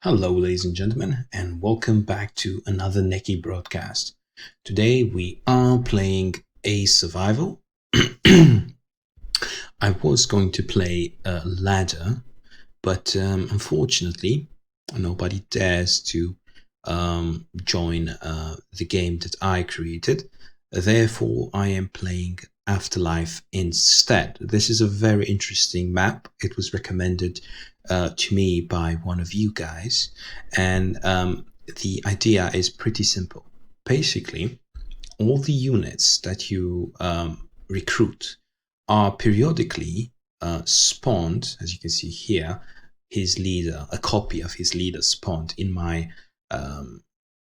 Hello, ladies and gentlemen, and welcome back to another Neki broadcast. Today we are playing a survival. I was going to play a ladder, but unfortunately, nobody dares to join the game that I created. Therefore, I am playing Afterlife instead. This is a very interesting map. It was recommended to me by one of you guys, and the idea is pretty simple. Basically, all the units that you recruit are periodically spawned, as you can see here. His leader, a copy of his leader, spawned in my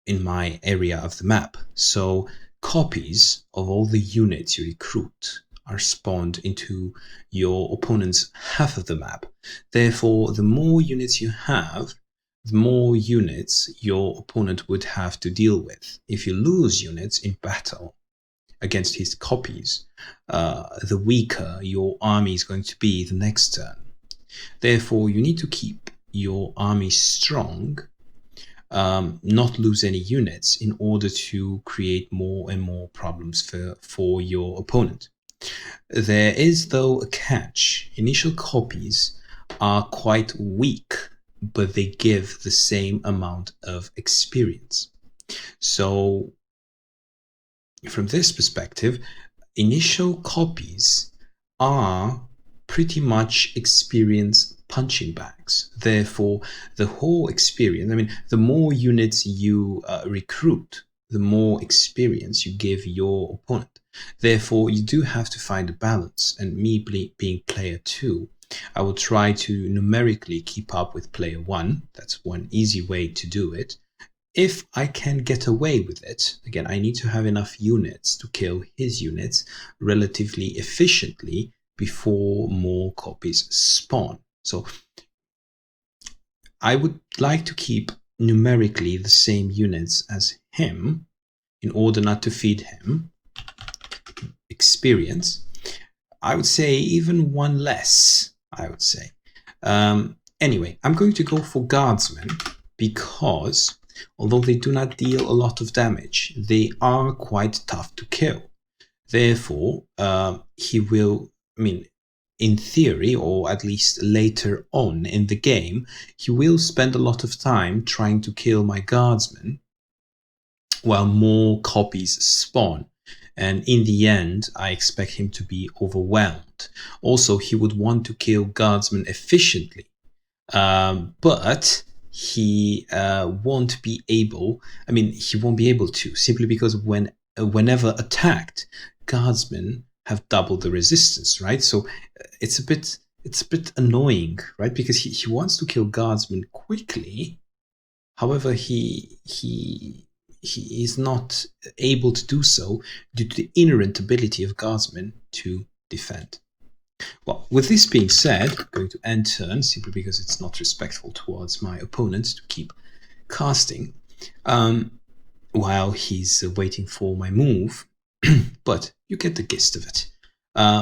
area of the map. So copies of all the units you recruit are spawned into your opponent's half of the map. Therefore, the more units you have, the more units your opponent would have to deal with. If you lose units in battle against his copies, the weaker your army is going to be the next turn. Therefore, you need to keep your army strong, not lose any units in order to create more and more problems for your opponent. There is, though, a catch. Initial copies are quite weak, but they give the same amount of experience. So, from this perspective, initial copies are pretty much experience punching bags. Therefore, the whole experience, the more units you recruit, the more experience you give your opponent. Therefore, you do have to find a balance. And me being player 2, I will try to numerically keep up with player 1. That's one easy way to do it. If I can get away with it, again, I need to have enough units to kill his units relatively efficiently before more copies spawn. So I would like to keep numerically the same units as him in order not to feed him experience. I would say even one less, I would say. Anyway, I'm going to go for guardsmen because although they do not deal a lot of damage, they are quite tough to kill. Therefore, he will, in theory, or at least later on in the game, he will spend a lot of time trying to kill my guardsmen while more copies spawn. And in the end, I expect him to be overwhelmed. Also, he would want to kill guardsmen efficiently, but he won't be able. He won't be able to, simply because whenever attacked, guardsmen have double the resistance, right? So it's a bit annoying, right? Because he wants to kill guardsmen quickly. However, he is not able to do so due to the inherent ability of guardsmen to defend. Well, with this being said, I'm going to end turn simply because it's not respectful towards my opponent to keep casting while he's waiting for my move. But you get the gist of it.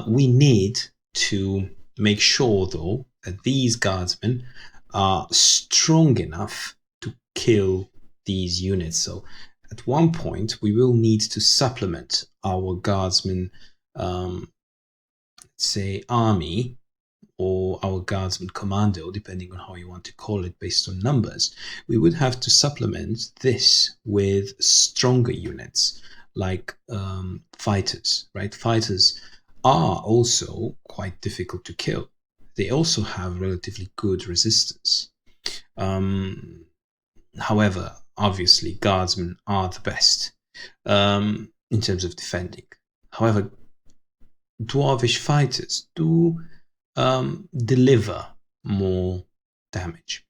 We need to make sure, though, that these guardsmen are strong enough to kill these units. So at one point, we will need to supplement our guardsmen, say, army, or our guardsman commando, depending on how you want to call it based on numbers. We would have to supplement this with stronger units like fighters, right? Fighters are also quite difficult to kill. They also have relatively good resistance. However, obviously, guardsmen are the best in terms of defending. However, dwarvish fighters do deliver more damage.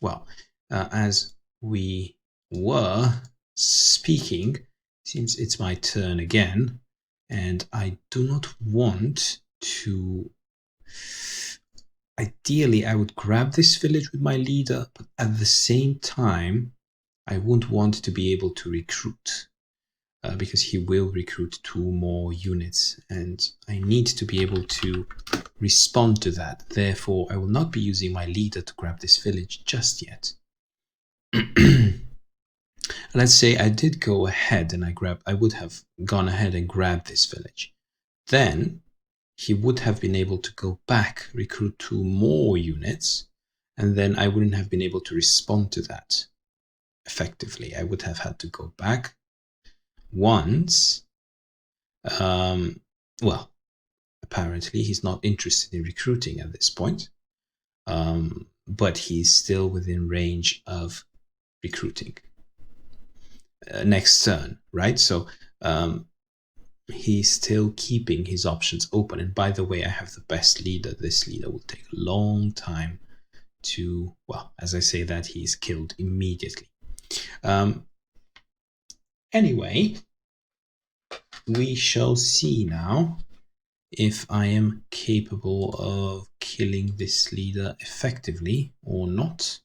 Well, as we were speaking, seems it's my turn again, and I do not want to. Ideally, I would grab this village with my leader, but at the same time, I wouldn't want to be able to recruit. Because he will recruit 2 more units, and I need to be able to respond to that. Therefore, I will not be using my leader to grab this village just yet. Let's say I did go ahead and I would have gone ahead and grabbed this village. Then he would have been able to go back, recruit 2 more units, and then I wouldn't have been able to respond to that effectively. I would have had to go back once. Well, apparently he's not interested in recruiting at this point, but he's still within range of recruiting next turn, right? So he's still keeping his options open. And by the way, I have the best leader. This leader will take a long time to, well, as I say that, he's killed immediately. Anyway, we shall see now if I am capable of killing this leader effectively or not.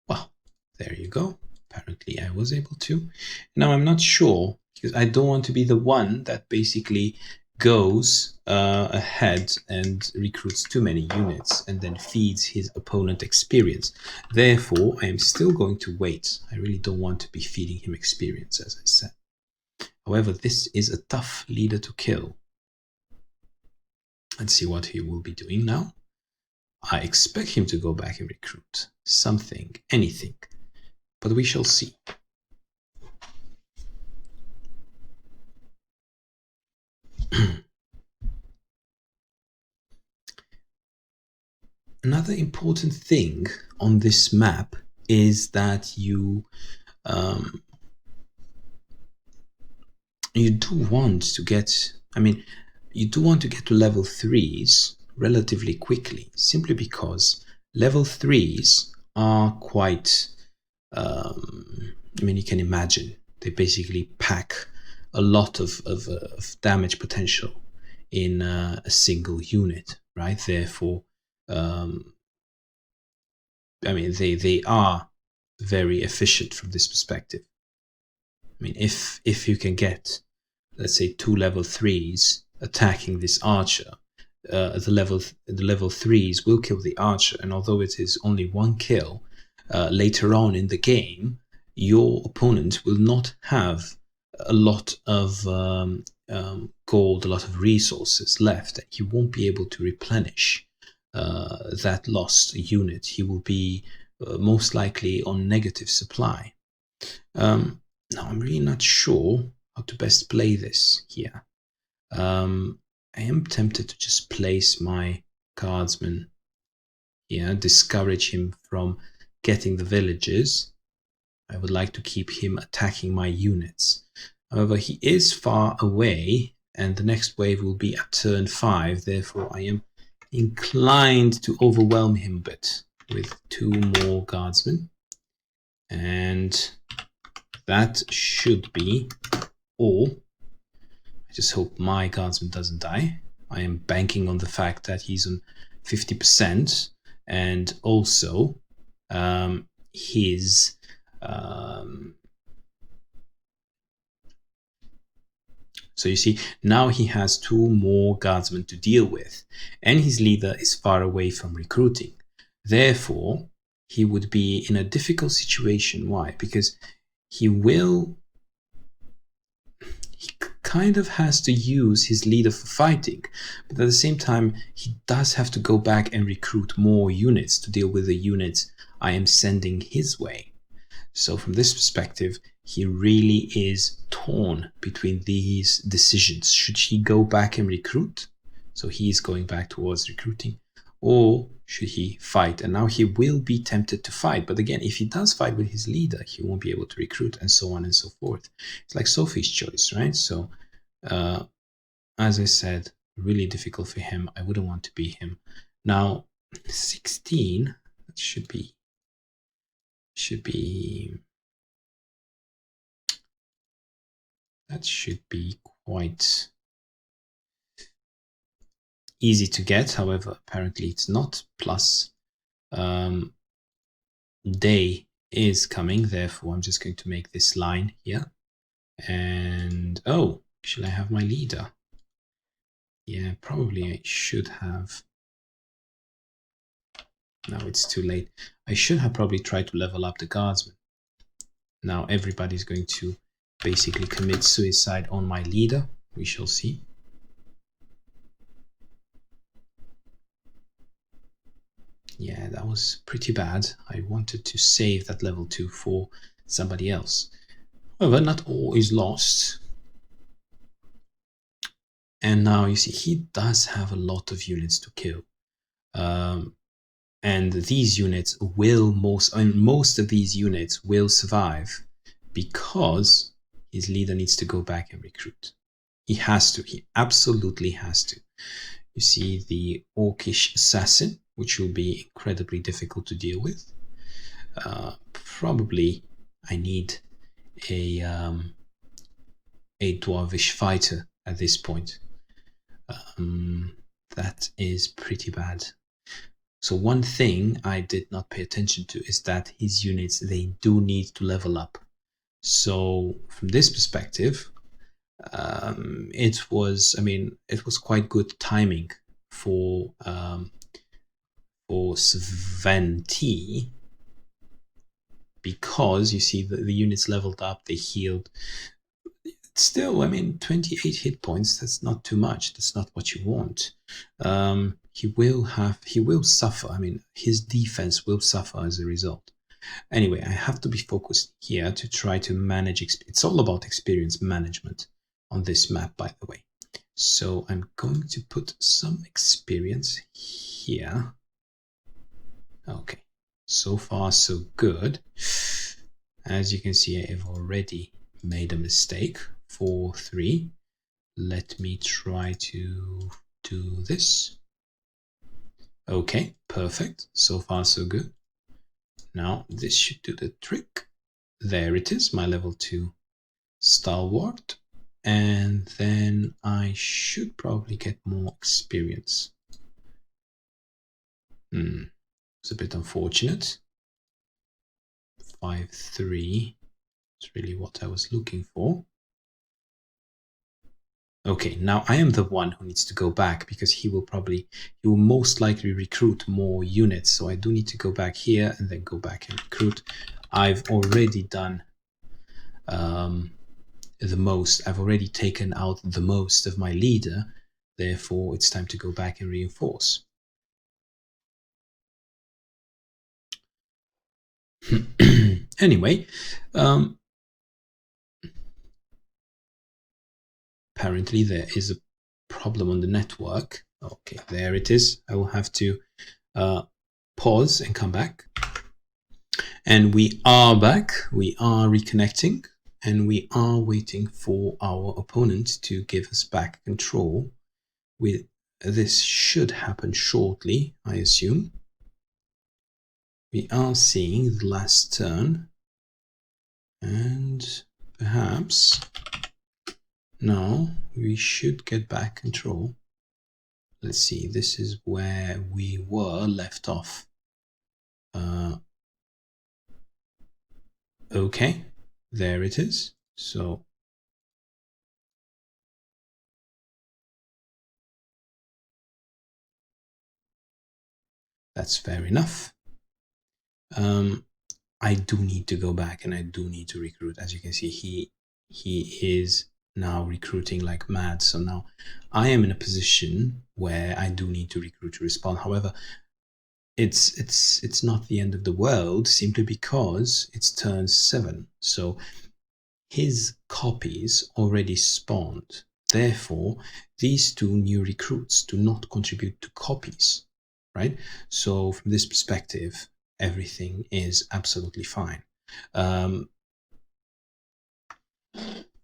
Well, there you go. Apparently I was able to. Now I'm not sure, because I don't want to be the one that basically goes ahead and recruits too many units and then feeds his opponent experience. Therefore, I am still going to wait. I really don't want to be feeding him experience, as I said. However, this is a tough leader to kill. Let's see what he will be doing now. I expect him to go back and recruit something, anything, but we shall see. Another important thing on this map is that you do want to get, you do want to get to level 3s relatively quickly, simply because level 3s are quite, you can imagine, they basically pack a lot of damage potential in a single unit, right? Therefore, they are very efficient from this perspective. If you can get, let's say, 2 level 3s attacking this archer, the level 3s will kill the archer, and although it is only 1 kill, later on in the game, your opponent will not have a lot of gold, a lot of resources left, and he won't be able to replenish that lost unit. He will be most likely on negative supply. Now, I'm really not sure how to best play this here. I am tempted to just place my guardsman here, discourage him from getting the villages. I would like to keep him attacking my units. However, he is far away, and the next wave will be at turn 5. Therefore, I am inclined to overwhelm him a bit with 2 more guardsmen. And that should be all. I just hope my guardsman doesn't die. I am banking on the fact that he's on 50%, and also his so you see, now he has 2 more guardsmen to deal with, and his leader is far away from recruiting. Therefore, he would be in a difficult situation. Why? Because he kind of has to use his leader for fighting, but at the same time, he does have to go back and recruit more units to deal with the units I am sending his way. So from this perspective, he really is torn between these decisions. Should he go back and recruit? So he is going back towards recruiting. Or should he fight? And now he will be tempted to fight. But again, if he does fight with his leader, he won't be able to recruit, and so on and so forth. It's like Sophie's choice, right? So, as I said, really difficult for him. I wouldn't want to be him. Now, 16, that should be quite easy to get. However, apparently it's not. Plus, day is coming. Therefore, I'm just going to make this line here. And, oh, should I have my leader? Yeah, probably I should have. No, it's too late. I should have probably tried to level up the guardsmen. Now everybody's going to basically commit suicide on my leader. We shall see. Yeah, that was pretty bad. I wanted to save that level 2 for somebody else. However, not all is lost. And now you see he does have a lot of units to kill. And these units will most of these units will survive because his leader needs to go back and recruit. He has to. He absolutely has to. You see the Orcish assassin, which will be incredibly difficult to deal with. Probably I need a Dwarvish fighter at this point. That is pretty bad. So one thing I did not pay attention to is that his units, they do need to level up. So from this perspective, it was quite good timing for Sven T, because you see the units leveled up, they healed. Still, 28 hit points, that's not too much. That's not what you want. He will suffer. His defense will suffer as a result. Anyway, I have to be focused here to try to manage. It's all about experience management on this map, by the way. So I'm going to put some experience here. Okay, so far so good. As you can see, I have already made a mistake. 4-3. Let me try to do this. Okay, perfect. So far so good. Now this should do the trick. There it is, my level 2 stalwart. And then I should probably get more experience. It's a bit unfortunate. 5-3. It's really what I was looking for. Okay, now I am the one who needs to go back because he will most likely recruit more units. So I do need to go back here and then go back and recruit. I've already done the most. I've already taken out the most of my leader. Therefore, it's time to go back and reinforce. Anyway, apparently there is a problem on the network. Okay, there it is. I will have to pause and come back. And we are back. We are reconnecting. And we are waiting for our opponent to give us back control. This should happen shortly, I assume. We are seeing the last turn. And perhaps now we should get back control. Let's see, this is where we were left off. Okay, there it is. So that's fair enough. I do need to go back and I do need to recruit. As you can see, he is now recruiting like mad. So now I am in a position where I do need to recruit to respond. However, it's not the end of the world simply because it's turn 7. So his copies already spawned. Therefore, these 2 new recruits do not contribute to copies, right? So from this perspective, everything is absolutely fine.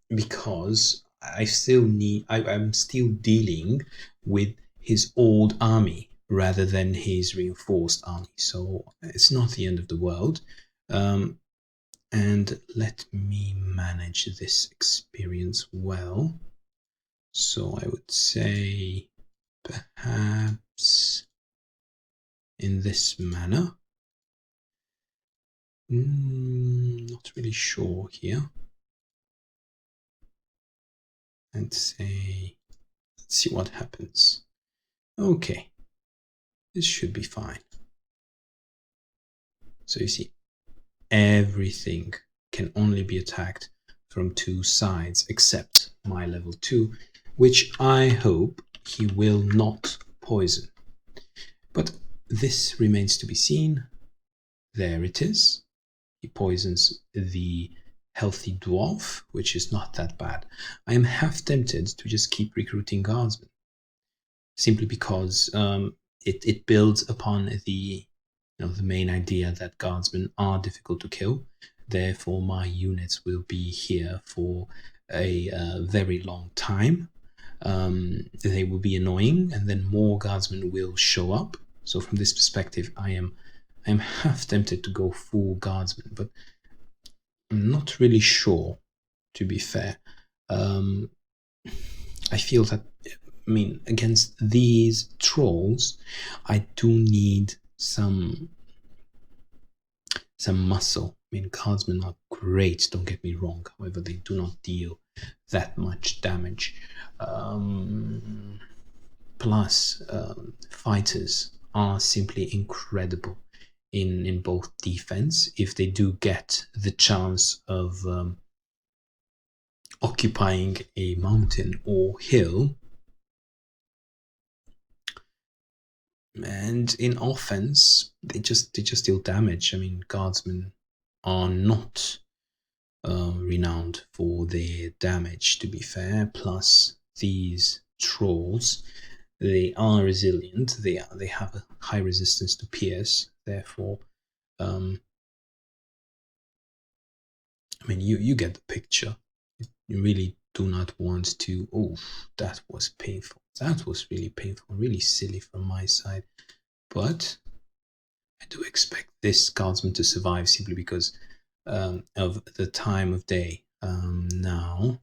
Because I'm still dealing with his old army rather than his reinforced army. So it's not the end of the world. And let me manage this experience well. So I would say perhaps in this manner. Not really sure here. And say, let's see what happens. Okay, this should be fine. So you see, everything can only be attacked from 2 sides, except my level 2, which I hope he will not poison. But this remains to be seen. There it is. He poisons the healthy dwarf, which is not that bad. I am half tempted to just keep recruiting guardsmen, simply because it builds upon the main idea that guardsmen are difficult to kill. Therefore, my units will be here for a very long time. They will be annoying, and then more guardsmen will show up. So from this perspective, I am half tempted to go full guardsman, but I'm not really sure, to be fair. I feel that, against these trolls, I do need some muscle. Guardsmen are great, don't get me wrong. However, they do not deal that much damage. Plus, fighters are simply incredible in both defense. If they do get the chance of occupying a mountain or hill, and in offense, they just deal damage. Guardsmen are not renowned for their damage, to be fair. Plus, these trolls, they are resilient. They have a high resistance to pierce. Therefore, you get the picture. You really do not want to. Oh, that was painful. That was really painful. Really silly from my side. But I do expect this guardsman to survive simply because of the time of day. Now,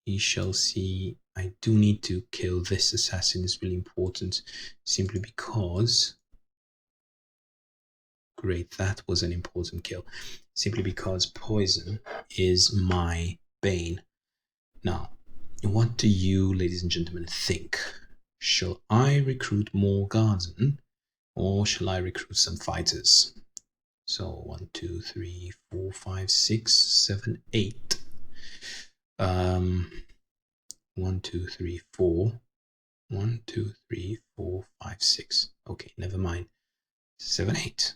we shall see. I do need to kill this assassin. It's really important, simply because. Great, that was an important kill. Simply because poison is my bane. Now, what do you, ladies and gentlemen, think? Shall I recruit more guardsmen, or shall I recruit some fighters? So 1, 2, 3, 4, 5, 6, 7, 8. 1, 2, 3, 4. 1, 2, 3, 4, 5, 6. Okay, never mind. 7, 8.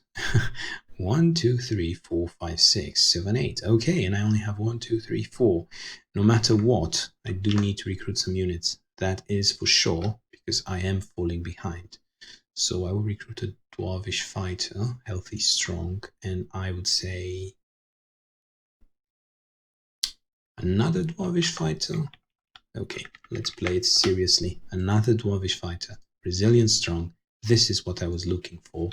1, 2, 3, 4, 5, 6, 7, 8. Okay, and I only have 1, 2, 3, 4. No matter what, I do need to recruit some units. That is for sure, because I am falling behind. So I will recruit a dwarvish fighter, healthy, strong, and I would say another dwarvish fighter. Okay, let's play it seriously. Another dwarvish fighter, resilient, strong. This is what I was looking for.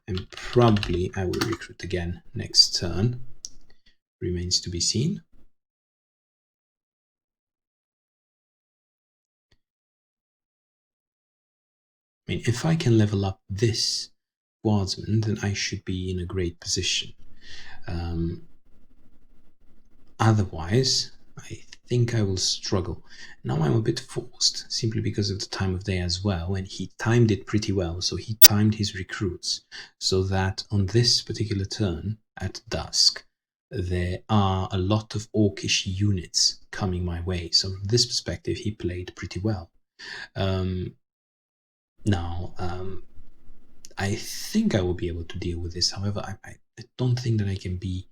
And probably I will recruit again next turn. Remains to be seen. If I can level up this guardsman, then I should be in a great position. Otherwise, I think I will struggle. Now I'm a bit forced, simply because of the time of day as well, and he timed it pretty well. So he timed his recruits so that on this particular turn, at dusk, there are a lot of orcish units coming my way. So from this perspective, he played pretty well. Now, I think I will be able to deal with this. However, I don't think that I can be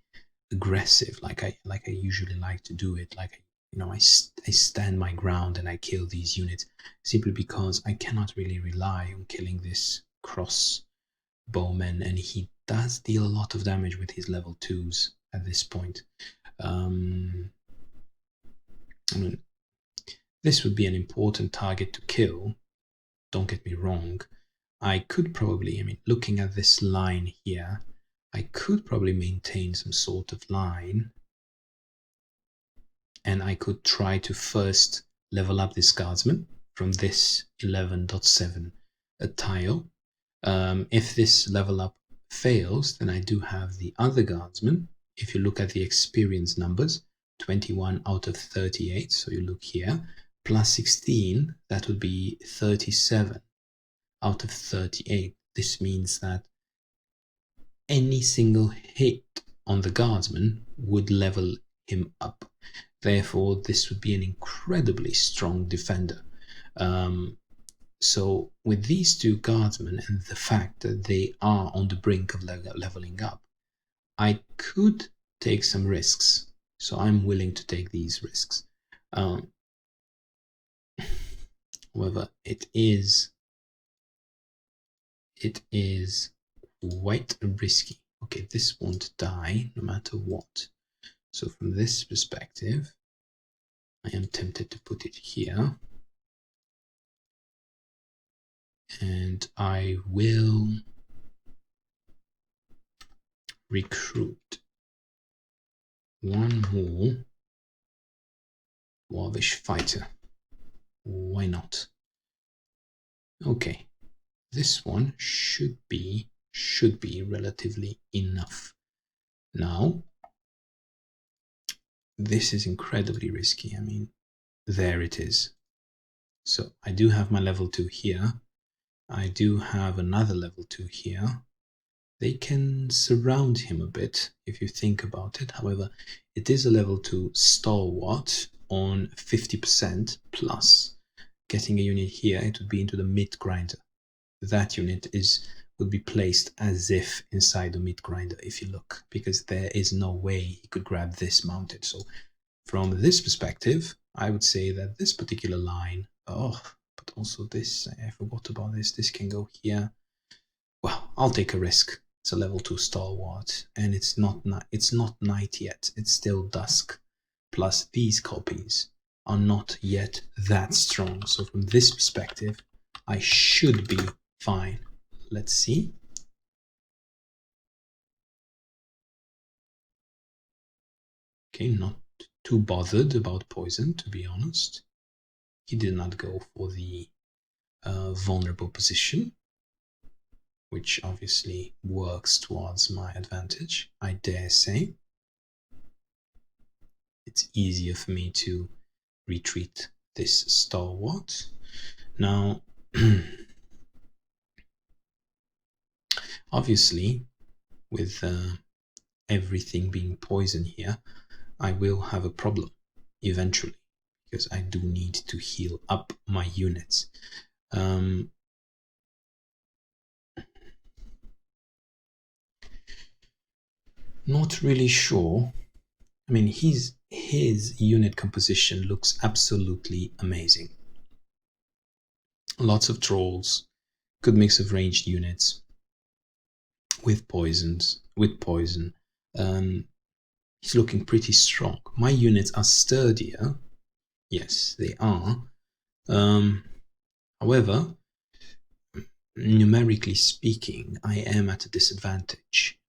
aggressive like I usually like to do it. I stand my ground and I kill these units simply because I cannot really rely on killing this crossbowman, and he does deal a lot of damage with his level 2s at this point. This would be an important target to kill, don't get me wrong. I could probably, looking at this line here, I could probably maintain some sort of line, and I could try to first level up this guardsman from this 11.7 tile. If this level up fails, then I do have the other guardsman. If you look at the experience numbers, 21 out of 38, so you look here, plus 16, that would be 37 out of 38. This means that any single hit on the guardsman would level him up. Therefore, this would be an incredibly strong defender. So with these two guardsmen and the fact that they are on the brink of leveling up, I could take some risks. So I'm willing to take these risks. However, it is quite risky. Okay, this won't die no matter what. So from this perspective, I am tempted to put it here. And I will recruit one more Dwarvish fighter. Why not? Okay, this one should be relatively enough. Now, this is incredibly risky. I mean, there it is. So I do have my level 2 here. I do have another level 2 here. They can surround him a bit if you think about it. However, it is a level 2 stalwart on 50% plus. Getting a unit here, it would be into the mid grinder. That unit would be placed as if inside the mid grinder if you look, because there is no way he could grab this mounted. So from this perspective, I would say that this particular line, but also this, I forgot about this. This can go here. Well, I'll take a risk. It's a level 2 stalwart, and it's not night yet. It's still dusk. Plus, these copies are not yet that strong. So from this perspective, I should be fine. Let's see. Okay, not too bothered about poison, to be honest. He did not go for the vulnerable position, which obviously works towards my advantage, I dare say. It's easier for me to retreat this stalwart. Now, obviously, with everything being poison here, I will have a problem eventually, because I do need to heal up my units. Not really sure. I mean, his unit composition looks absolutely amazing. Lots of trolls, good mix of ranged units with poison. He's looking pretty strong. My units are sturdier. Yes, they are. However, numerically speaking, I am at a disadvantage.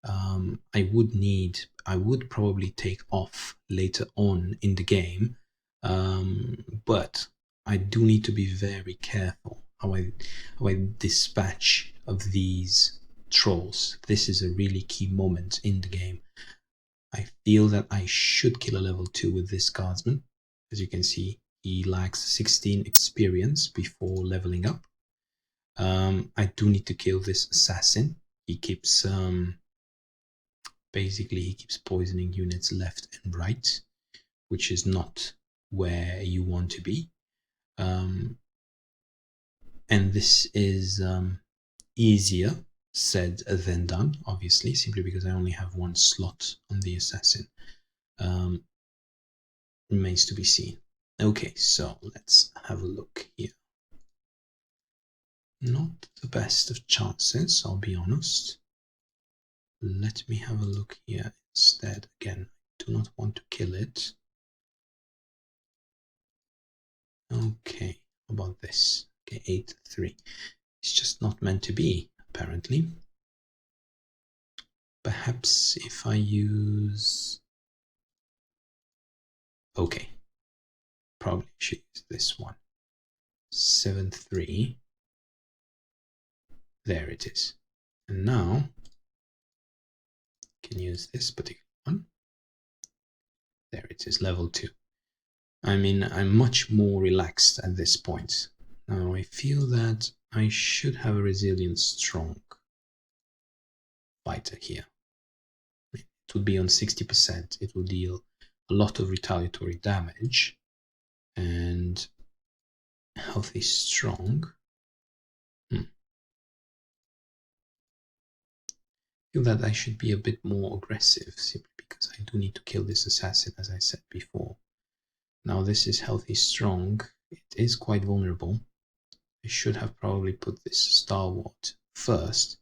I would probably take off later on in the game, but I do need to be very careful how I dispatch of these trolls. This is a really key moment in the game. I feel that I should kill a level 2 with this guardsman. As you can see, he lacks 16 experience before leveling up. I do need to kill this assassin. He keeps basically he keeps poisoning units left and right, which is not where you want to be. And this is easier said than done, obviously, simply because I only have one slot on the assassin. Remains to be seen. Okay, so let's have a look here. Not the best of chances, I'll be honest. Let me have a look here instead. Again, I do not want to kill it. Okay, how about this? Okay, 8-3. It's just not meant to be, apparently. Perhaps if I use... Okay, probably should use this one. 7-3. There it is. And now I can use this particular one. There it is, level 2. I mean, I'm much more relaxed at this point. Now I feel that I should have a resilient, strong fighter here. It would be on 60%. It will deal a lot of retaliatory damage. And healthy strong. I feel that I should be a bit more aggressive, simply because I do need to kill this assassin, as I said before. Now this is healthy strong. It is quite vulnerable. I should have probably put this stalwart first.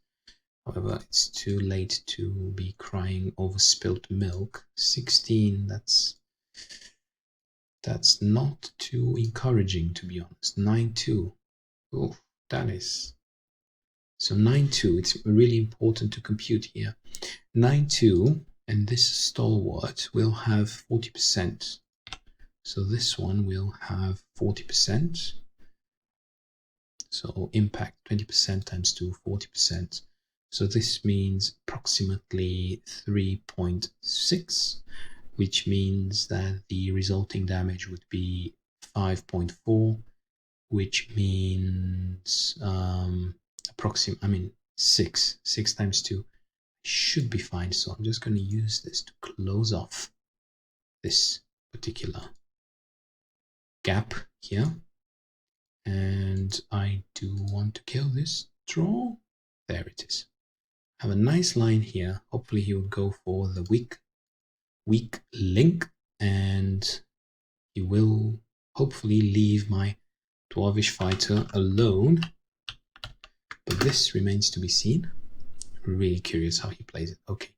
However, it's too late to be crying over spilt milk. 16, that's not too encouraging, to be honest. 9-2. Oh, that is... So 9-2, it's really important to compute here. 9-2, and this stalwart will have 40%. So this one will have 40%. So impact 20% times 2, 40%. So this means approximately 3.6, which means that the resulting damage would be 5.4, which means approximately, 6 times 2 should be fine. So I'm just going to use this to close off this particular gap here. And I do want to kill this troll. There it is. I have a nice line here. Hopefully he will go for the weak link, and he will hopefully leave my dwarvish fighter alone. But this remains to be seen. Really curious how he plays it. Okay,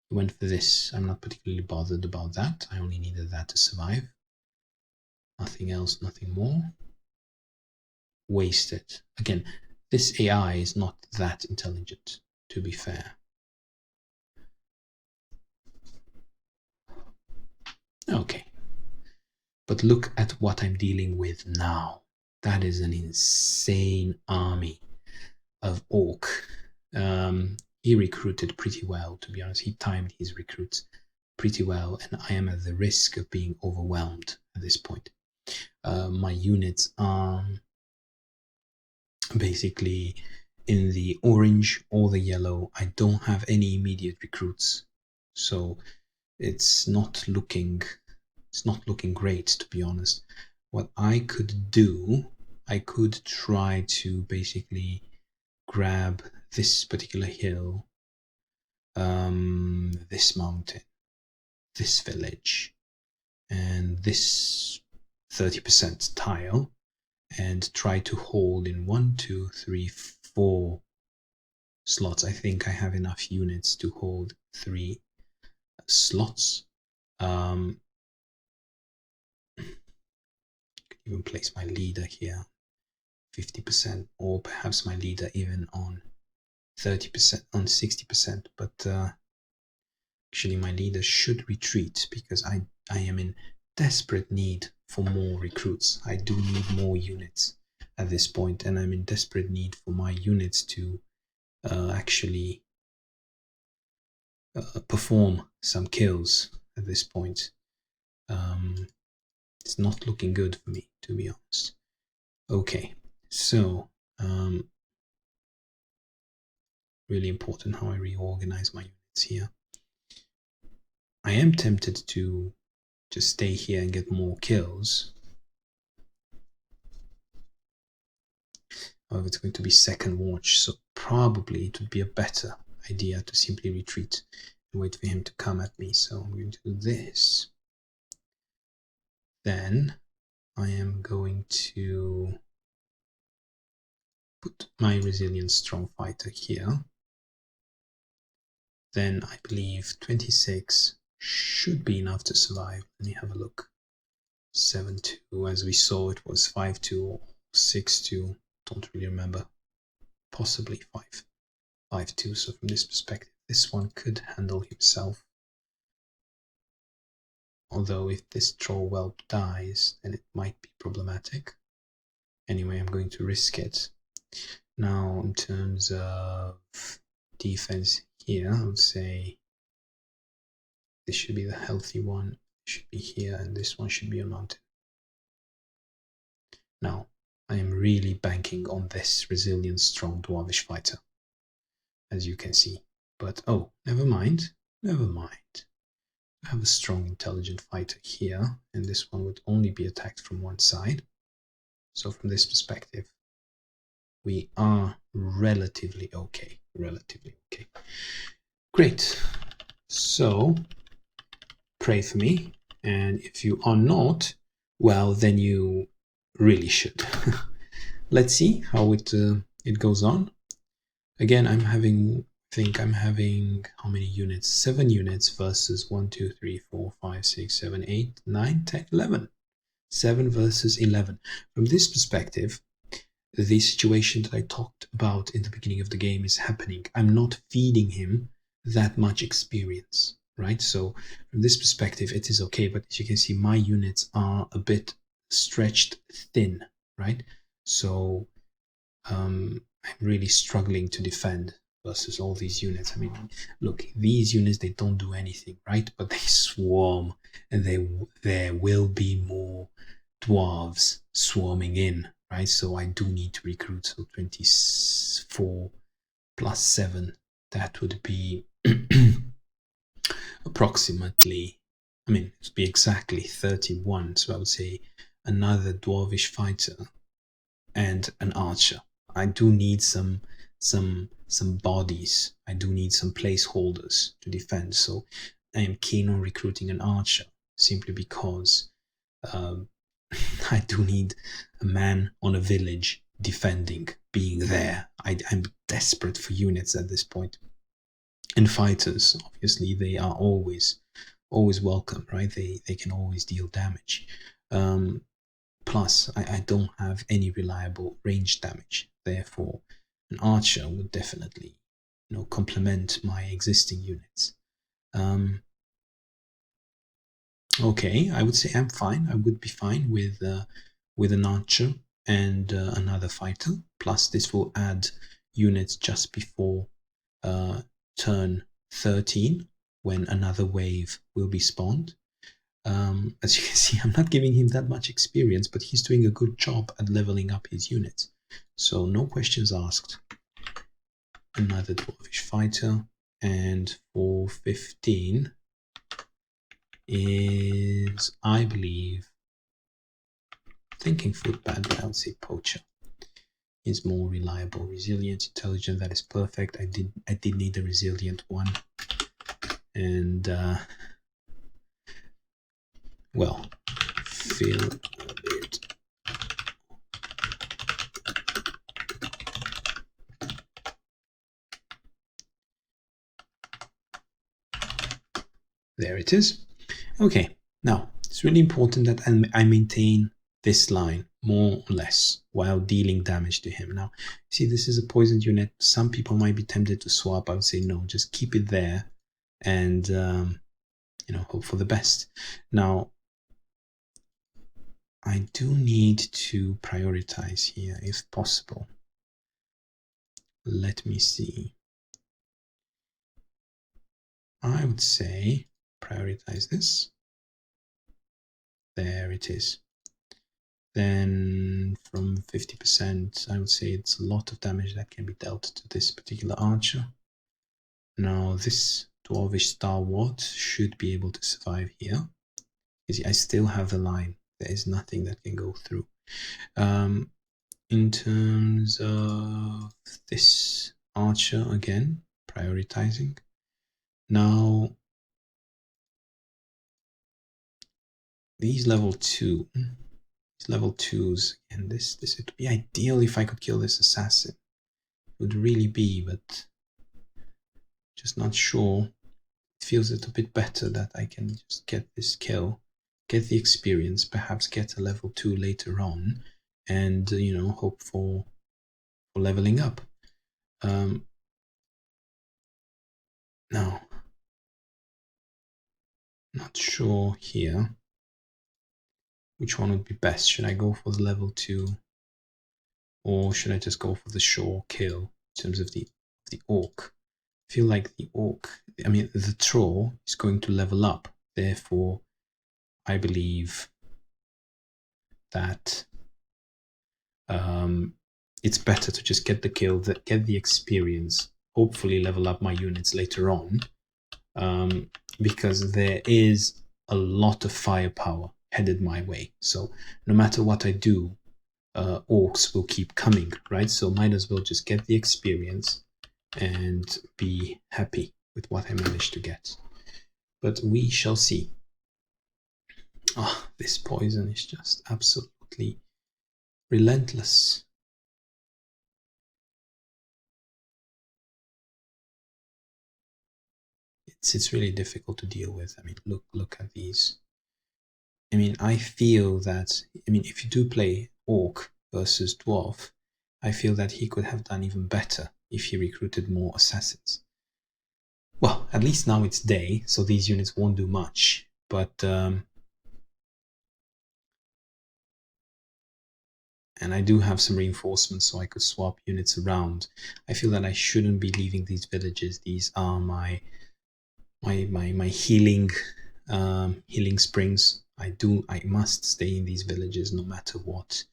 he went for this. I'm not particularly bothered about that. I only needed that to survive. Nothing else, nothing more. Wasted. Again, this AI is not that intelligent, to be fair. Okay. But look at what I'm dealing with now. That is an insane army of orc. He recruited pretty well, to be honest. He timed his recruits pretty well, and I am at the risk of being overwhelmed at this point. My units are basically in the orange or the yellow. I don't have any immediate recruits, so it's not looking great, to be honest. What I could do, I could try to basically grab this particular hill, this mountain, this village, and this 30% tile, and try to hold in 1, 2, 3, 4 slots. I think I have enough units to hold 3 slots. Could even place my leader here, 50%, or perhaps my leader even on 30%, on 60%. But actually, my leader should retreat because I am in desperate need for more recruits. I do need more units at this point, and I'm in desperate need for my units to actually perform some kills at this point. It's not looking good for me, to be honest. Okay, so really important how I reorganize my units here. I am tempted to just stay here and get more kills. However, it's going to be second watch, so probably it would be a better idea to simply retreat and wait for him to come at me. So I'm going to do this. Then I am going to put my resilient strong fighter here. Then I believe 26 should be enough to survive. Let me have a look. 7-2, as we saw, it was 5-2 or 6-2. Don't really remember. Possibly 5-2. So from this perspective, this one could handle himself. Although if this troll whelp dies, then it might be problematic. Anyway, I'm going to risk it. Now, in terms of defense here, I would say this should be the healthy one. It should be here, and this one should be a mountain. Now, I am really banking on this resilient, strong dwarvish fighter, as you can see. But oh, never mind. Never mind. I have a strong, intelligent fighter here, and this one would only be attacked from one side. So from this perspective, we are relatively okay. Relatively okay. Great. So pray for me, and if you are not, well, then you really should. Let's see how it goes on. Again, I'm having how many units? 7 units versus 1, 2, 3, 4, 5, 6, 7, 8, 9, 10, 11. 7 versus 11. From this perspective, the situation that I talked about in the beginning of the game is happening. I'm not feeding him that much experience, right? So from this perspective, it is okay. But as you can see, my units are a bit stretched thin, right? So I'm really struggling to defend versus all these units. I mean, look, these units, they don't do anything, right? But they swarm, and there will be more dwarves swarming in, right? So I do need to recruit. So 24 plus 7, that would be approximately, I mean, it would be exactly 31. So I would say another dwarvish fighter and an archer. I do need some bodies. I do need some placeholders to defend. So I am keen on recruiting an archer simply because I do need a man on a village defending, being there. I'm desperate for units at this point. And fighters, obviously, they are always welcome, right? They can always deal damage. Plus, I don't have any reliable range damage. Therefore, an archer would definitely, complement my existing units. Okay, I would say I'm fine. I would be fine with an archer and another fighter. Plus, this will add units just before turn 13, when another wave will be spawned. As you can see, I'm not giving him that much experience, but he's doing a good job at leveling up his units. So no questions asked. Another dwarvish fighter, and for 15 is, I believe, thinking footpad, but I would say poacher is more reliable. Resilient, intelligent, that is perfect. I did need a resilient one, and well, feel a bit. There it is. Okay, now it's really important that I maintain this line more or less while dealing damage to him. Now, see, this is a poisoned unit. Some people might be tempted to swap. I would say no, just keep it there and hope for the best. Now, I do need to prioritize here if possible. Let me see. I would say prioritize this. There it is. Then from 50%, I would say it's a lot of damage that can be dealt to this particular archer. Now this dwarvish stalwart should be able to survive here. Because I still have the line. There is nothing that can go through. In terms of this archer, again, prioritizing. Now, these level 2s, and this it would be ideal if I could kill this assassin. It would really be, but just not sure. It feels a little bit better that I can just get this kill, get the experience, perhaps get a level 2 later on, and hope for leveling up. Now, not sure here which one would be best. Should I go for the level 2, or should I just go for the sure kill in terms of the orc? I feel like the troll is going to level up. Therefore, I believe that it's better to just get the kill, get the experience, hopefully level up my units later on, because there is a lot of firepower headed my way. So no matter what I do, orcs will keep coming, right? So might as well just get the experience and be happy with what I managed to get. But we shall see. Oh, this poison is just absolutely relentless. It's really difficult to deal with. I mean, look at these. I mean, I feel that, I mean, if you do play Orc versus Dwarf, I feel that he could have done even better if he recruited more assassins. Well, at least now it's day, so these units won't do much, but and I do have some reinforcements, so I could swap units around. I feel that I shouldn't be leaving these villages. These are my healing healing springs. I must stay in these villages no matter what.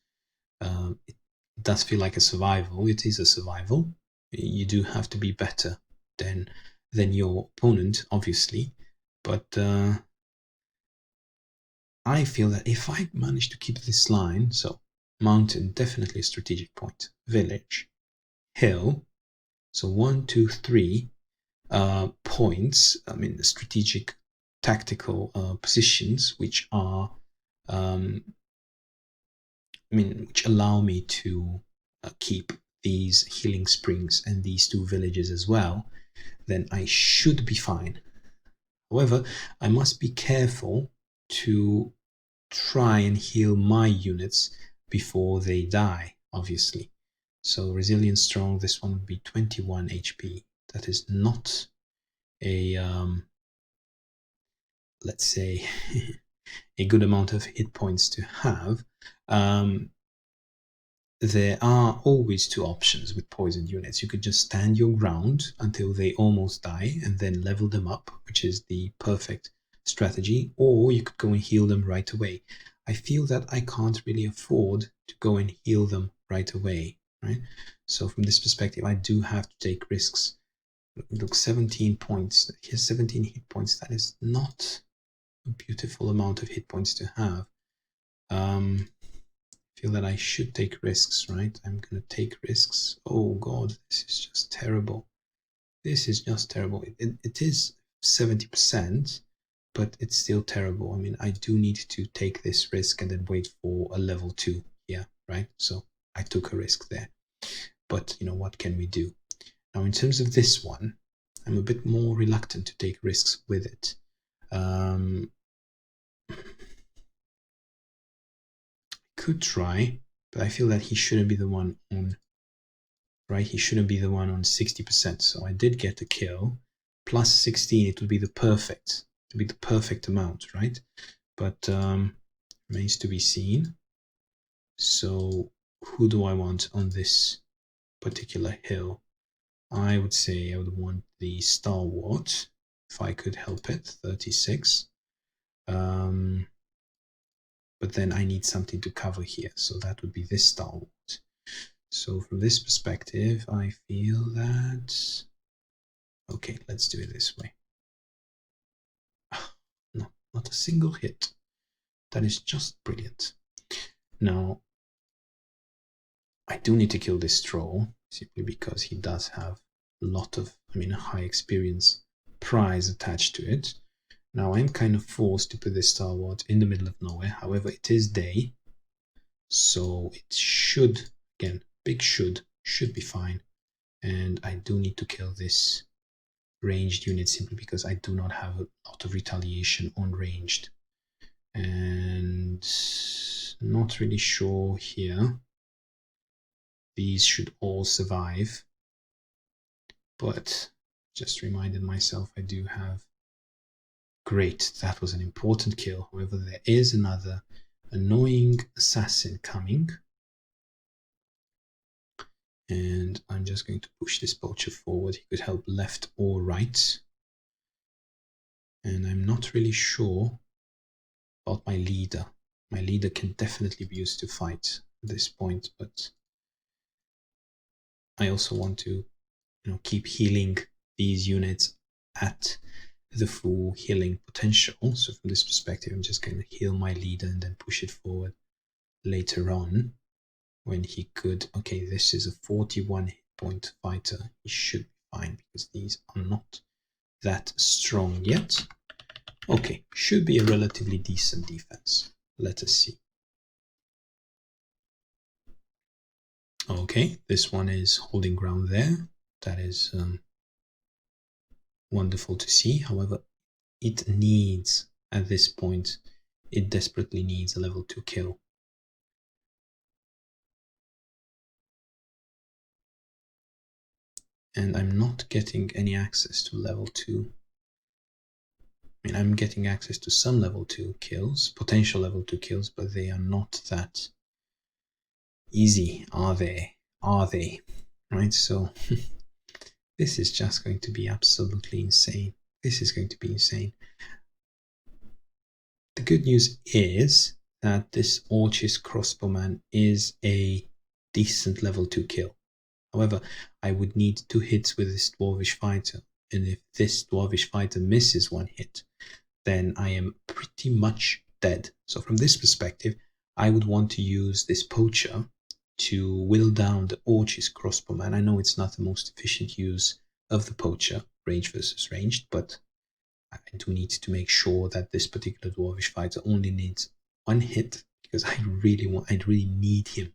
It does feel like a survival. It is a survival. You do have to be better than your opponent, obviously, but I feel that if I manage to keep this line, so mountain, definitely a strategic point, village, hill, so 1, 2, 3 points, I mean the strategic tactical positions which are which allow me to keep these healing springs and these 2 villages as well, then I should be fine. However, I must be careful to try and heal my units before they die, obviously. So resilient strong, this one would be 21 HP. That is not a let's say a good amount of hit points to have. There are always 2 options with poisoned units. You could just stand your ground until they almost die and then level them up, which is the perfect strategy, or you could go and heal them right away. I feel that I can't really afford to go and heal them right away, right? So from this perspective, I do have to take risks. Look, 17 points. Here's 17 hit points. That is not a beautiful amount of hit points to have. Feel that I should take risks, right? I'm gonna take risks. Oh god, this is just terrible. This is just terrible. It is 70%, but it's still terrible. I mean, I do need to take this risk and then wait for a level 2 here, right? So I took a risk there. But you know, what can we do? Now, in terms of this one, I'm a bit more reluctant to take risks with it. Could try, but I feel that he shouldn't be the one on, right? He shouldn't be the one on 60%. So I did get a kill. Plus 16, it would be the perfect amount, right? But remains to be seen. So who do I want on this particular hill? I would say I would want the stalwart, if I could help it, 36. But then I need something to cover here, so that would be this stalwart. So from this perspective, I feel that... Okay, let's do it this way. No, not a single hit. That is just brilliant. Now, I do need to kill this troll, simply because he does have a lot of, a high experience prize attached to it. Now I'm kind of forced to put this stalwart in the middle of nowhere. However, it is day, so it should, again, big should be fine. And I do need to kill this ranged unit simply because I do not have a lot of retaliation on ranged. And not really sure here. These should all survive. But just reminded myself I do have... Great, that was an important kill. However, there is another annoying assassin coming. And I'm just going to push this poacher forward. He could help left or right. And I'm not really sure about my leader. My leader can definitely be used to fight at this point, but I also want to keep healing these units at the full healing potential. So from this perspective, I'm just going to heal my leader and then push it forward later on when he could. Okay, this is a 41 hit point fighter. He should be fine because these are not that strong yet. Okay, should be a relatively decent defense. Let us see. Okay, this one is holding ground there. That is wonderful to see. However, it needs, at this point, it desperately needs a level 2 kill. And I'm not getting any access to level 2. I mean, I'm getting access to some level 2 kills, potential level 2 kills, but they are not that easy, are they? Are they? Right, so this is just going to be absolutely insane. This is going to be insane. The good news is that this Orchis crossbowman is a decent level 2 kill. However, I would need 2 hits with this Dwarvish fighter, and if this Dwarvish fighter misses 1 hit, then I am pretty much dead. So from this perspective, I would want to use this poacher to whittle down the Orchis crossbowman. I know it's not the most efficient use of the poacher, range versus ranged, but I do need to make sure that this particular Dwarvish fighter only needs 1 hit, because I really need him.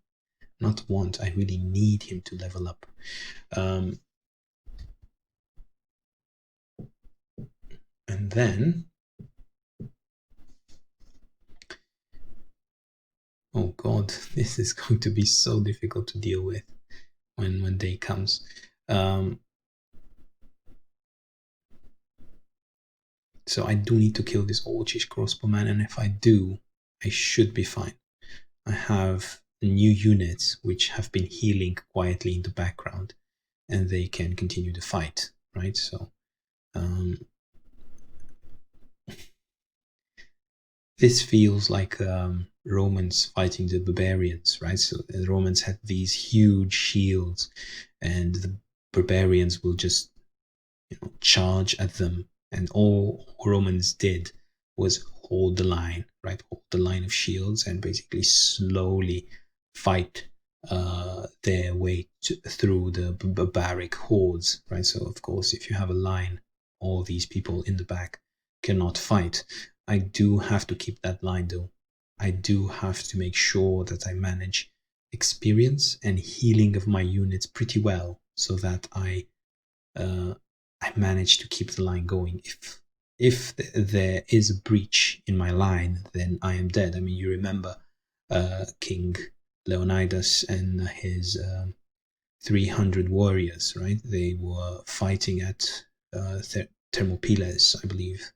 Not want, I really need him to level up. And then, oh god, this is going to be so difficult to deal with when day comes. So I do need to kill this Orchish crossbowman, and if I do, I should be fine. I have new units which have been healing quietly in the background, and they can continue the fight, right? So this feels like Romans fighting the barbarians, right? So the Romans had these huge shields, and the barbarians will just charge at them, and all Romans did was hold the line, right? Hold the line of shields and basically slowly fight their way through the barbaric hordes, right? So of course, if you have a line, all these people in the back cannot fight. I do have to keep that line though. I do have to make sure that I manage experience and healing of my units pretty well, so that I manage to keep the line going. If there is a breach in my line, then I am dead. I mean, you remember King Leonidas and his 300 warriors, right? They were fighting at Thermopylae, I believe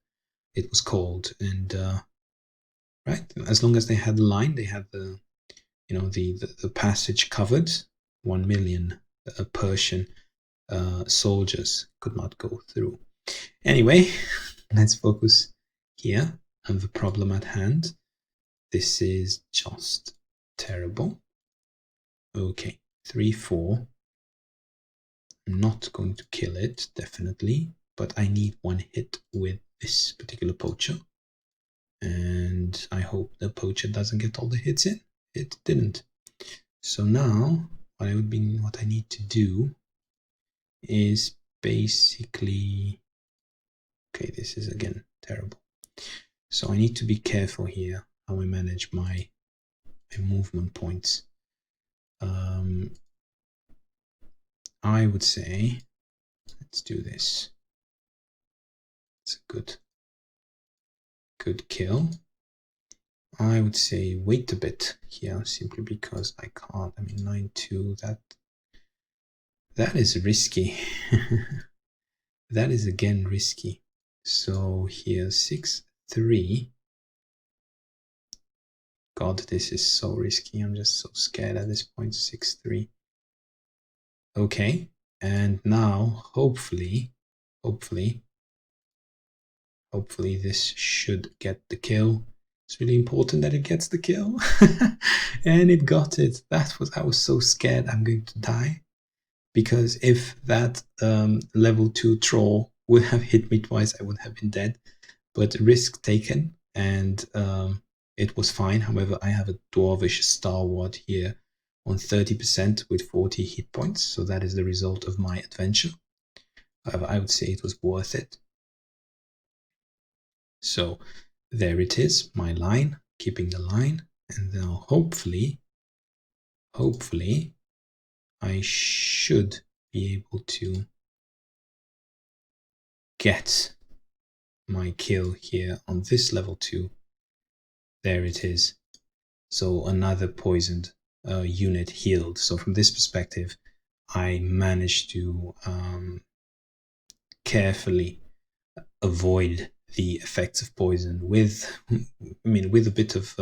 it was called, and right, as long as they had the line, they had the passage covered. 1 million Persian soldiers could not go through. Anyway, let's focus here on the problem at hand. This is just terrible. Okay, 3-4. I'm not going to kill it, definitely, but I need 1 hit with this particular poacher. And I hope the poacher doesn't get all the hits in. It didn't. So now, what I need to do is basically, okay, this is again terrible. So I need to be careful here how I manage my movement points. I would say, let's do this. It's a good kill. I would say wait a bit here, simply because I can't. I mean, 9-2, that is risky. That is again risky. So here 6-3. God, this is so risky. I'm just so scared at this point. 6-3. Okay, and now hopefully this should get the kill. It's really important that it gets the kill. And it got it. I was so scared I'm going to die, because if that level 2 troll would have hit me twice, I would have been dead. But risk taken, and it was fine. However, I have a Dwarvish Stalwart here on 30% with 40 hit points, so that is the result of my adventure. However, I would say it was worth it. So there it is, my line, keeping the line, and now hopefully I should be able to get my kill here on this level 2. There it is. So another poisoned unit healed. So from this perspective, I managed to carefully avoid the effects of poison with a bit of,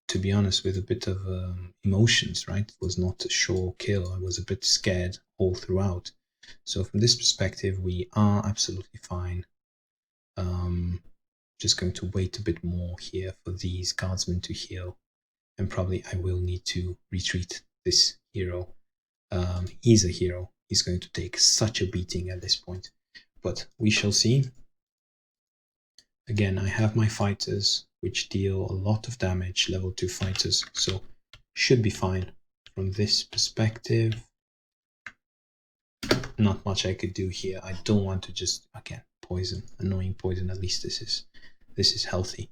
to be honest, with a bit of emotions, right? It was not a sure kill. I was a bit scared all throughout. So from this perspective, we are absolutely fine. Just going to wait a bit more here for these guardsmen to heal. And probably I will need to retreat this hero. He's a hero. He's going to take such a beating at this point. But we shall see. Again, I have my fighters, which deal a lot of damage, level 2 fighters, so should be fine from this perspective. Not much I could do here. I don't want to just, again, poison, annoying poison. At least this is healthy.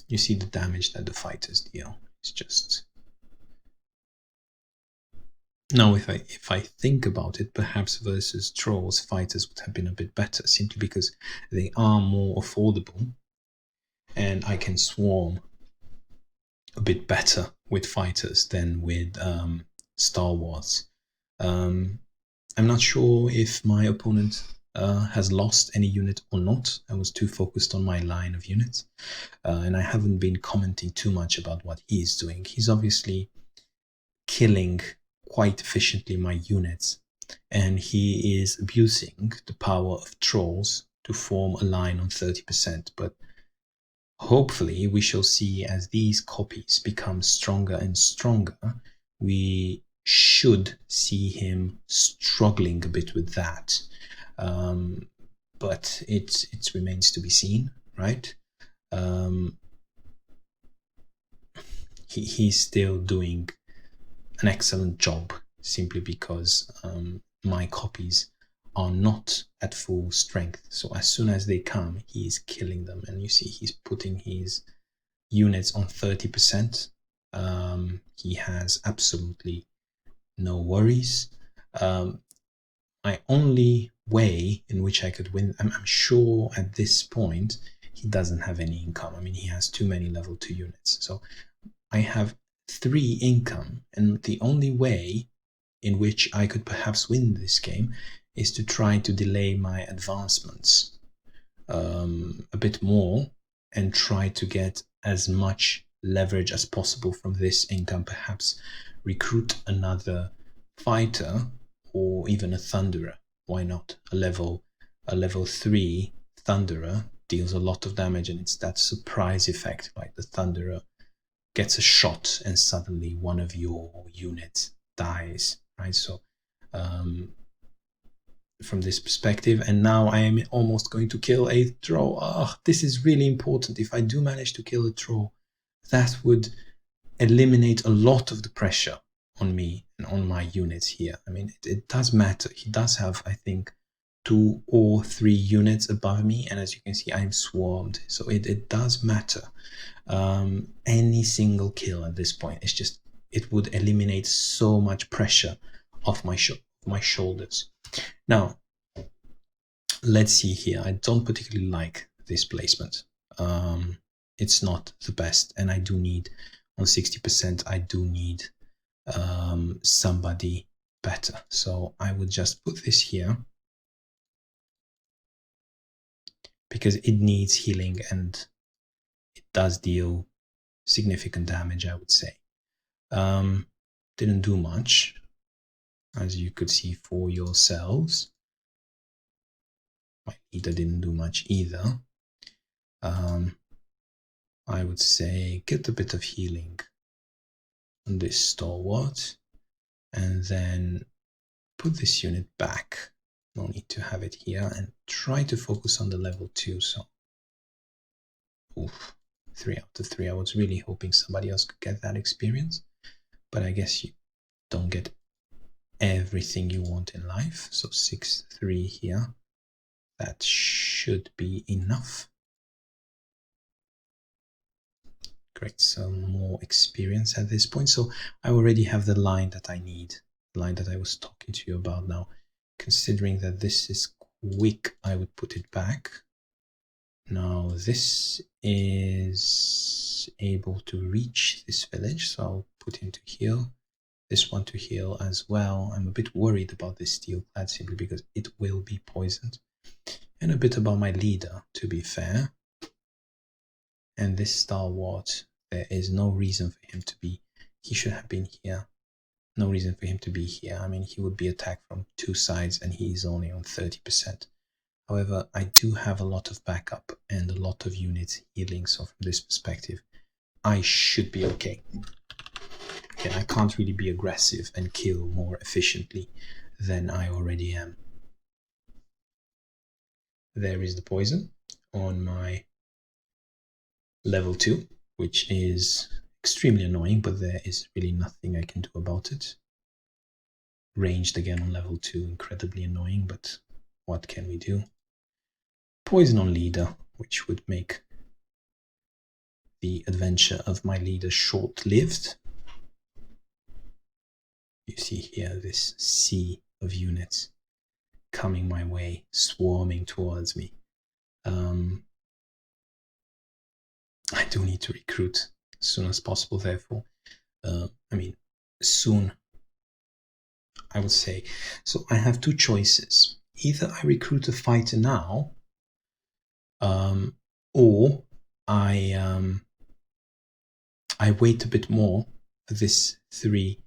You see the damage that the fighters deal. It's just... Now, if I think about it, perhaps versus trolls, fighters would have been a bit better, simply because they are more affordable, and I can swarm a bit better with fighters than with stalwarts. I'm not sure if my opponent has lost any unit or not. I was too focused on my line of units, and I haven't been commenting too much about what he is doing. He's obviously killing quite efficiently my units, and he is abusing the power of trolls to form a line on 30%. But hopefully we shall see, as these copies become stronger and stronger, we should see him struggling a bit with that. But it remains to be seen, right? He's still doing an excellent job, simply because my copies are not at full strength. So as soon as they come, he's killing them, and you see he's putting his units on 30%. He has absolutely no worries. My only way in which I could win, I'm sure at this point he doesn't have any income. I mean, he has too many level 2 units. So I have 3 income, and the only way in which I could perhaps win this game is to try to delay my advancements a bit more and try to get as much leverage as possible from this income. Perhaps recruit another fighter or even a thunderer. Why not? A level 3 thunderer deals a lot of damage, and it's that surprise effect, like the thunderer gets a shot and suddenly one of your units dies, right? So from this perspective, and now I am almost going to kill a troll. This is really important. If I do manage to kill a troll, that would eliminate a lot of the pressure on me and on my units here. I mean, it does matter. He does have, I think, 2 or 3 units above me, and as you can see, I'm swarmed, so it does matter. Any single kill at this point, it's just, it would eliminate so much pressure off my shoulders. Now, let's see here. I don't particularly like this placement. It's not the best, and I do need, on 60%, I do need somebody better. So I would just put this here, because it needs healing, and it does deal significant damage, I would say. Didn't do much, as you could see for yourselves. My leader didn't do much either. I would say get a bit of healing on this stalwart, and then put this unit back. No need to have it here, and try to focus on the level 2. So, oof, 3 out of 3. I was really hoping somebody else could get that experience, but I guess you don't get everything you want in life. So 6-3 here. That should be enough. Great, some more experience at this point. So I already have the line that I need, the line that I was talking to you about now. Considering that this is quick, I would put it back. Now this is able to reach this village, so I'll put him to heal. This one to heal as well. I'm a bit worried about this steel clad simply because it will be poisoned. And a bit about my leader, to be fair. And this stalwart, there is no reason for him to be. He should have been here. No reason for him to be here. I mean, he would be attacked from 2 sides and he's only on 30%. However, I do have a lot of backup and a lot of units healing, so from this perspective, I should be okay. Okay, I can't really be aggressive and kill more efficiently than I already am. There is the poison on my level 2, which is extremely annoying, but there is really nothing I can do about it. Ranged again on level 2, incredibly annoying, but what can we do? Poison on leader, which would make the adventure of my leader short-lived. You see here this sea of units coming my way, swarming towards me. I do need to recruit as soon as possible, therefore. Soon, I would say. So I have 2 choices. Either I recruit a fighter now, or I wait a bit more for this 3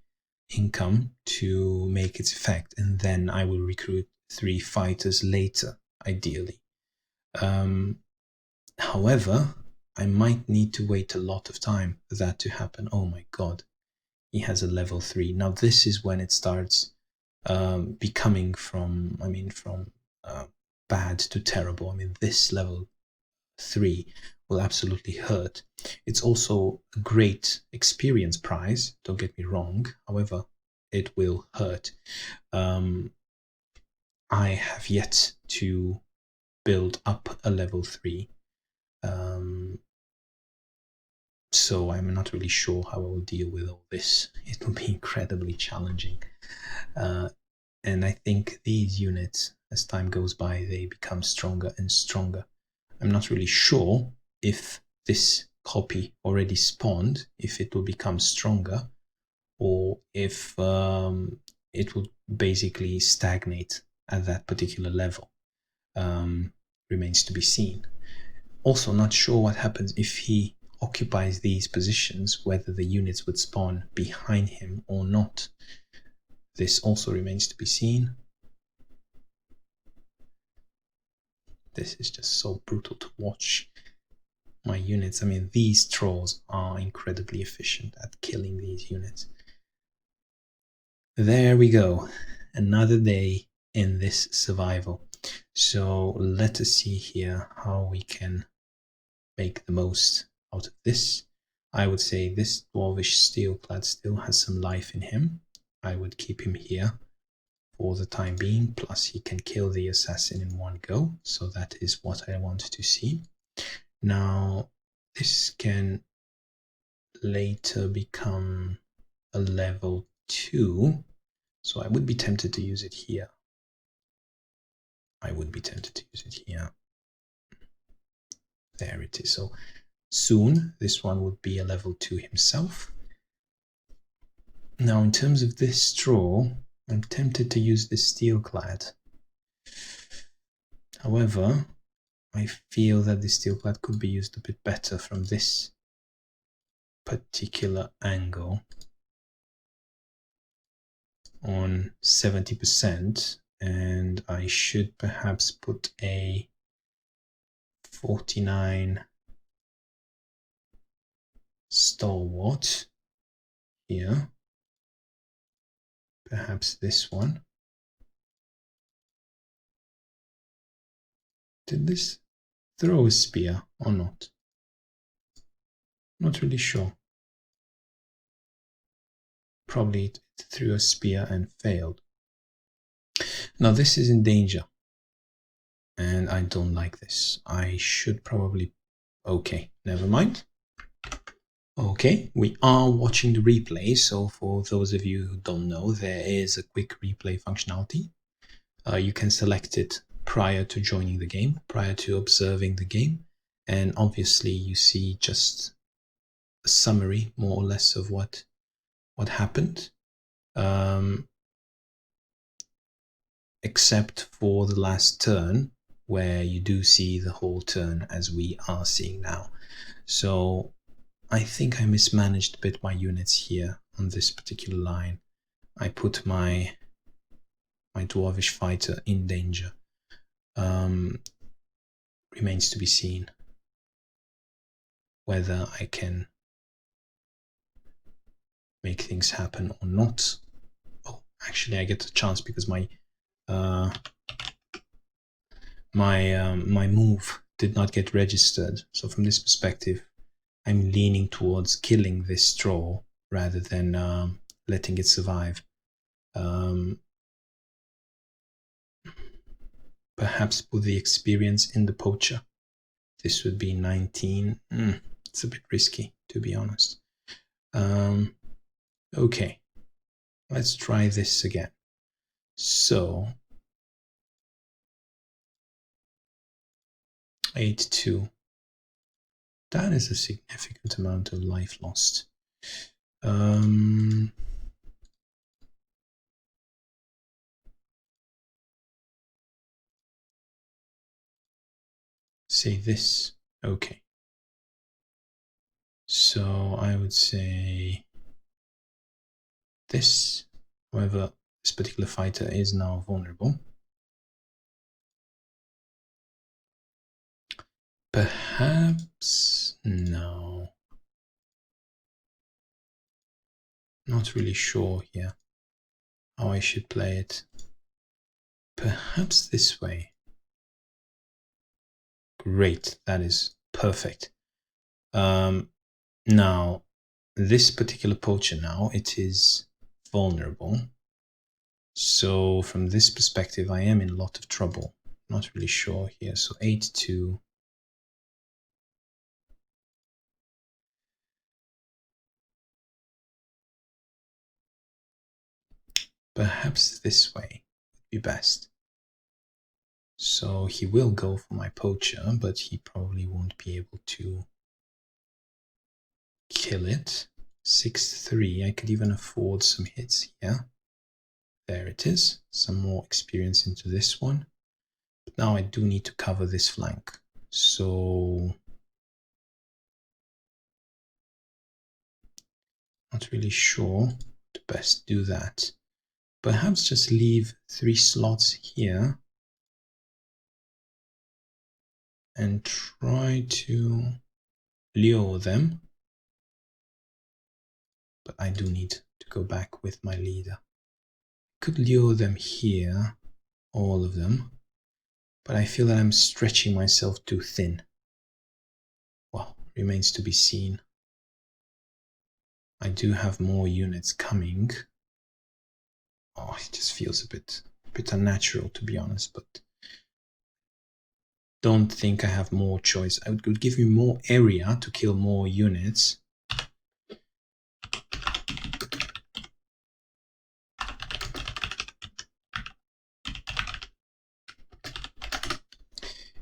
income to make its effect, and then I will recruit 3 fighters later, ideally. However, I might need to wait a lot of time for that to happen. Oh my god, he has a level 3. Now this is when it starts becoming from bad to terrible. I mean, this level 3 will absolutely hurt. It's also a great experience prize, don't get me wrong. However, it will hurt. I have yet to build up a level 3. So I'm not really sure how I will deal with all this. It will be incredibly challenging. And I think these units, as time goes by, they become stronger and stronger. I'm not really sure if this copy already spawned, if it will become stronger, or if it will basically stagnate at that particular level. Remains to be seen. Also not sure what happens if he occupies these positions, whether the units would spawn behind him or not. This also remains to be seen. This is just so brutal to watch. My units, I mean, these trolls are incredibly efficient at killing these units. There we go. Another day in this survival. So let us see here how we can make the most out of this. I would say this dwarvish steelclad still has some life in him. I would keep him here for the time being, plus he can kill the assassin in one go, so that is what I want to see. Now, this can later become a level 2, so I would be tempted to use it here. There it is. So soon, this one would be a level 2 himself. Now, in terms of this straw, I'm tempted to use this steelclad. However, I feel that the steelclad could be used a bit better from this particular angle on 70%, and I should perhaps put a 49 stalwart here. Perhaps this one. Did this throw a spear or not? Not really sure. Probably it threw a spear and failed. Now this is in danger. And I don't like this. I should probably... Okay, never mind. Okay, we are watching the replay, so for those of you who don't know, there is a quick replay functionality. You can select it prior to joining the game, prior to observing the game, and obviously you see just a summary, more or less, of what happened, except for the last turn, where you do see the whole turn as we are seeing now. So I think I mismanaged a bit my units here on this particular line. I put my dwarvish fighter in danger. Remains to be seen whether I can make things happen or not. Oh, actually I get a chance because my move did not get registered. So from this perspective, I'm leaning towards killing this straw rather than letting it survive. Perhaps put the experience in the poacher. This would be 19. It's a bit risky, to be honest. Okay, let's try this again. So 8-2. That is a significant amount of life lost. Say this. Okay. So I would say this. However, this particular fighter is now vulnerable. Perhaps no. Not really sure here how I should play it. Perhaps this way. Great, that is perfect. Now, this particular poacher now, it is vulnerable. So from this perspective, I am in a lot of trouble. Not really sure here. So 8-2. Perhaps this way would be best. So he will go for my poacher, but he probably won't be able to kill it. 6-3. I could even afford some hits here. There it is. Some more experience into this one. But now I do need to cover this flank. So not really sure to best do that. Perhaps just leave 3 slots here and try to lure them. But I do need to go back with my leader. Could lure them here, all of them, but I feel that I'm stretching myself too thin. Well, remains to be seen. I do have more units coming. Oh, it just feels a bit unnatural, to be honest, but don't think I have more choice. It would give me more area to kill more units.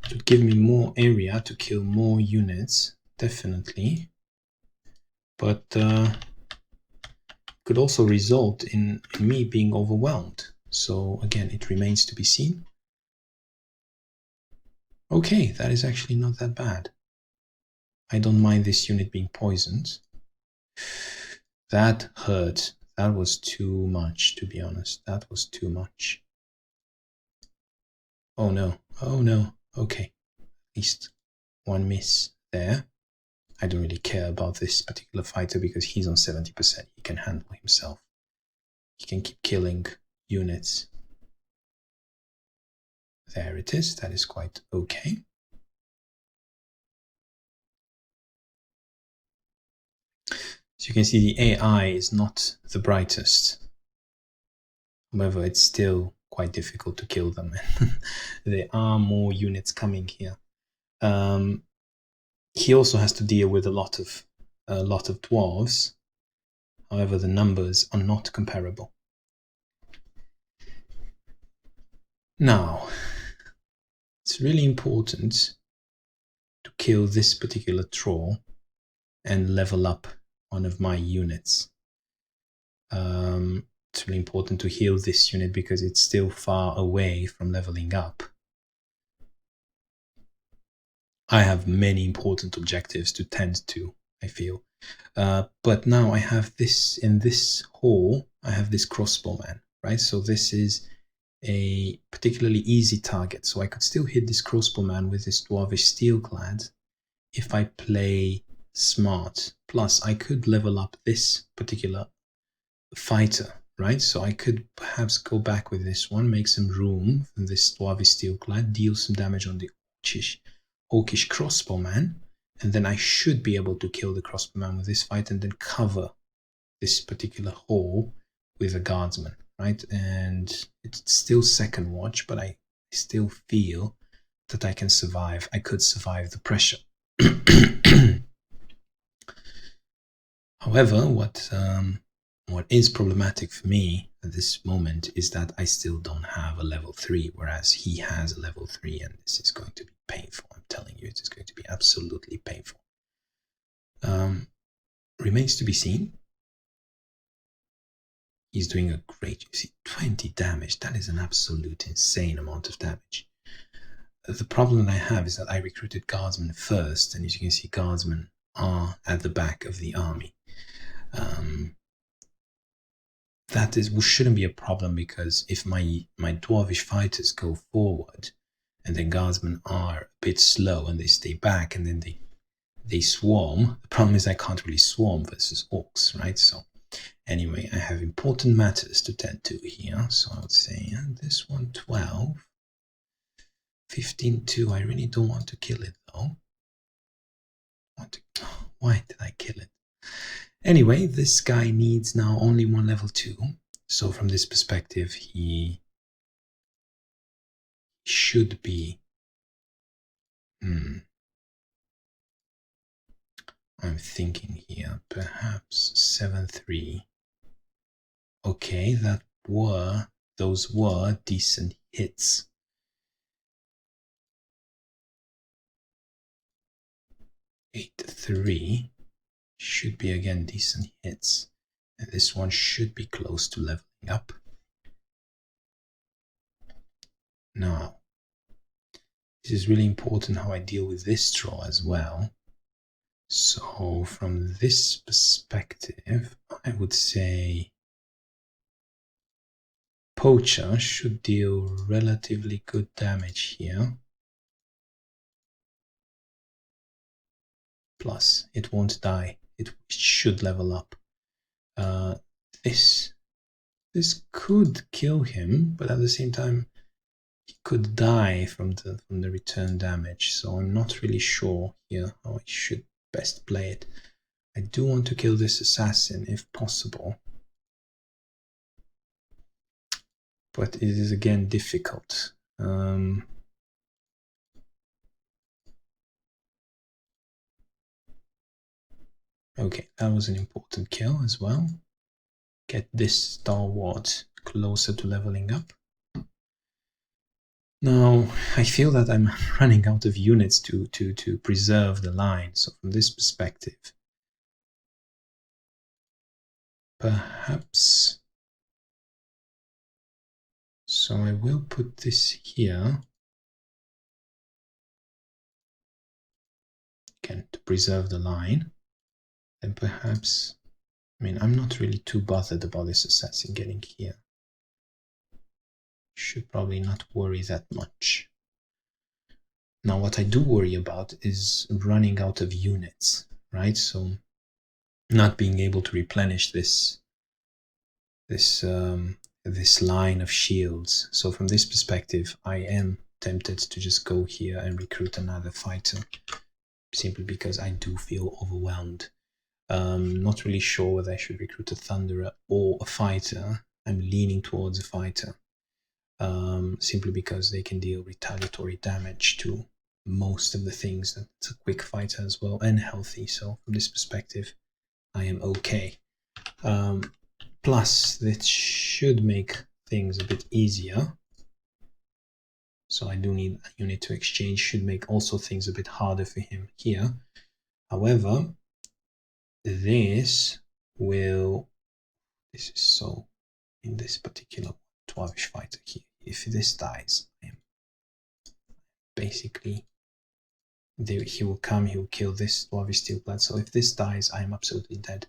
It would give me more area to kill more units, definitely. But could also result in me being overwhelmed. So again, it remains to be seen. Okay, that is actually not that bad. I don't mind this unit being poisoned. That hurt. That was too much, to be honest. That was too much. Oh no. Oh no. Okay. At least one miss there. I don't really care about this particular fighter because he's on 70%. He can handle himself. He can keep killing units. There it is. That is quite okay. So you can see the AI is not the brightest. However, it's still quite difficult to kill them. There are more units coming here. He also has to deal with a lot of dwarves. However, the numbers are not comparable. Now, it's really important to kill this particular troll and level up one of my units. It's really important to heal this unit because it's still far away from leveling up. I have many important objectives to tend to, I feel. But now I have this, in this hall, I have this crossbowman, right? So this is a particularly easy target. So I could still hit this crossbowman with this dwarvish steelclad if I play smart. Plus, I could level up this particular fighter, right? So I could perhaps go back with this one, make some room for this dwarvish steelclad, deal some damage on the orcish crossbowman, and then I should be able to kill the crossbowman with this fight and then cover this particular hole with a guardsman, right? And it's still second watch, but I still feel that I can survive. I could survive the pressure. However, what is problematic for me at this moment is that I still don't have a level 3, whereas he has a level 3, and this is going to be painful. I'm telling you, it is going to be absolutely painful. Remains to be seen. He's doing a great, you see, 20 damage. That is an absolute insane amount of damage. The problem that I have is that I recruited guardsmen first, and as you can see, guardsmen are at the back of the army. That shouldn't be a problem, because if my dwarvish fighters go forward and the guardsmen are a bit slow and they stay back and then they swarm, the problem is I can't really swarm versus orcs, right? So anyway, I have important matters to tend to here. So I would say this one 12, 15-2. I really don't want to kill it though. Why did I kill it? Anyway, this guy needs now only one level 2. So from this perspective, he should be... I'm thinking here, perhaps 7-3. Okay, those were decent hits. 8-3 should be again decent hits, and this one should be close to leveling up. Now, this is really important how I deal with this troll as well. So from this perspective, I would say Poacher should deal relatively good damage here. Plus, it won't die. It should level up. This could kill him, but at the same time, he could die from the return damage. So I'm not really sure here how I should best play it. I do want to kill this assassin if possible, but it is again difficult. Okay, that was an important kill as well. Get this stalwart closer to leveling up. Now, I feel that I'm running out of units to preserve the line. So from this perspective, perhaps... So I will put this here. Again, to preserve the line. Then perhaps... I mean, I'm not really too bothered about this assassin getting here. Should probably not worry that much. Now, what I do worry about is running out of units, right? So, not being able to replenish this line of shields. So, from this perspective, I am tempted to just go here and recruit another fighter, simply because I do feel overwhelmed. Not really sure whether I should recruit a Thunderer or a fighter. I'm leaning towards a fighter, simply because they can deal retaliatory damage to most of the things. It's a quick fighter as well and healthy, so from this perspective I am okay. Plus this should make things a bit easier, so I do need a unit to exchange. Should make also things a bit harder for him here. However, this is so in this particular Dwarvish fighter here, if this dies, I am basically he will come, he will kill this Dwarvish Steelclad. So if this dies, I am absolutely dead.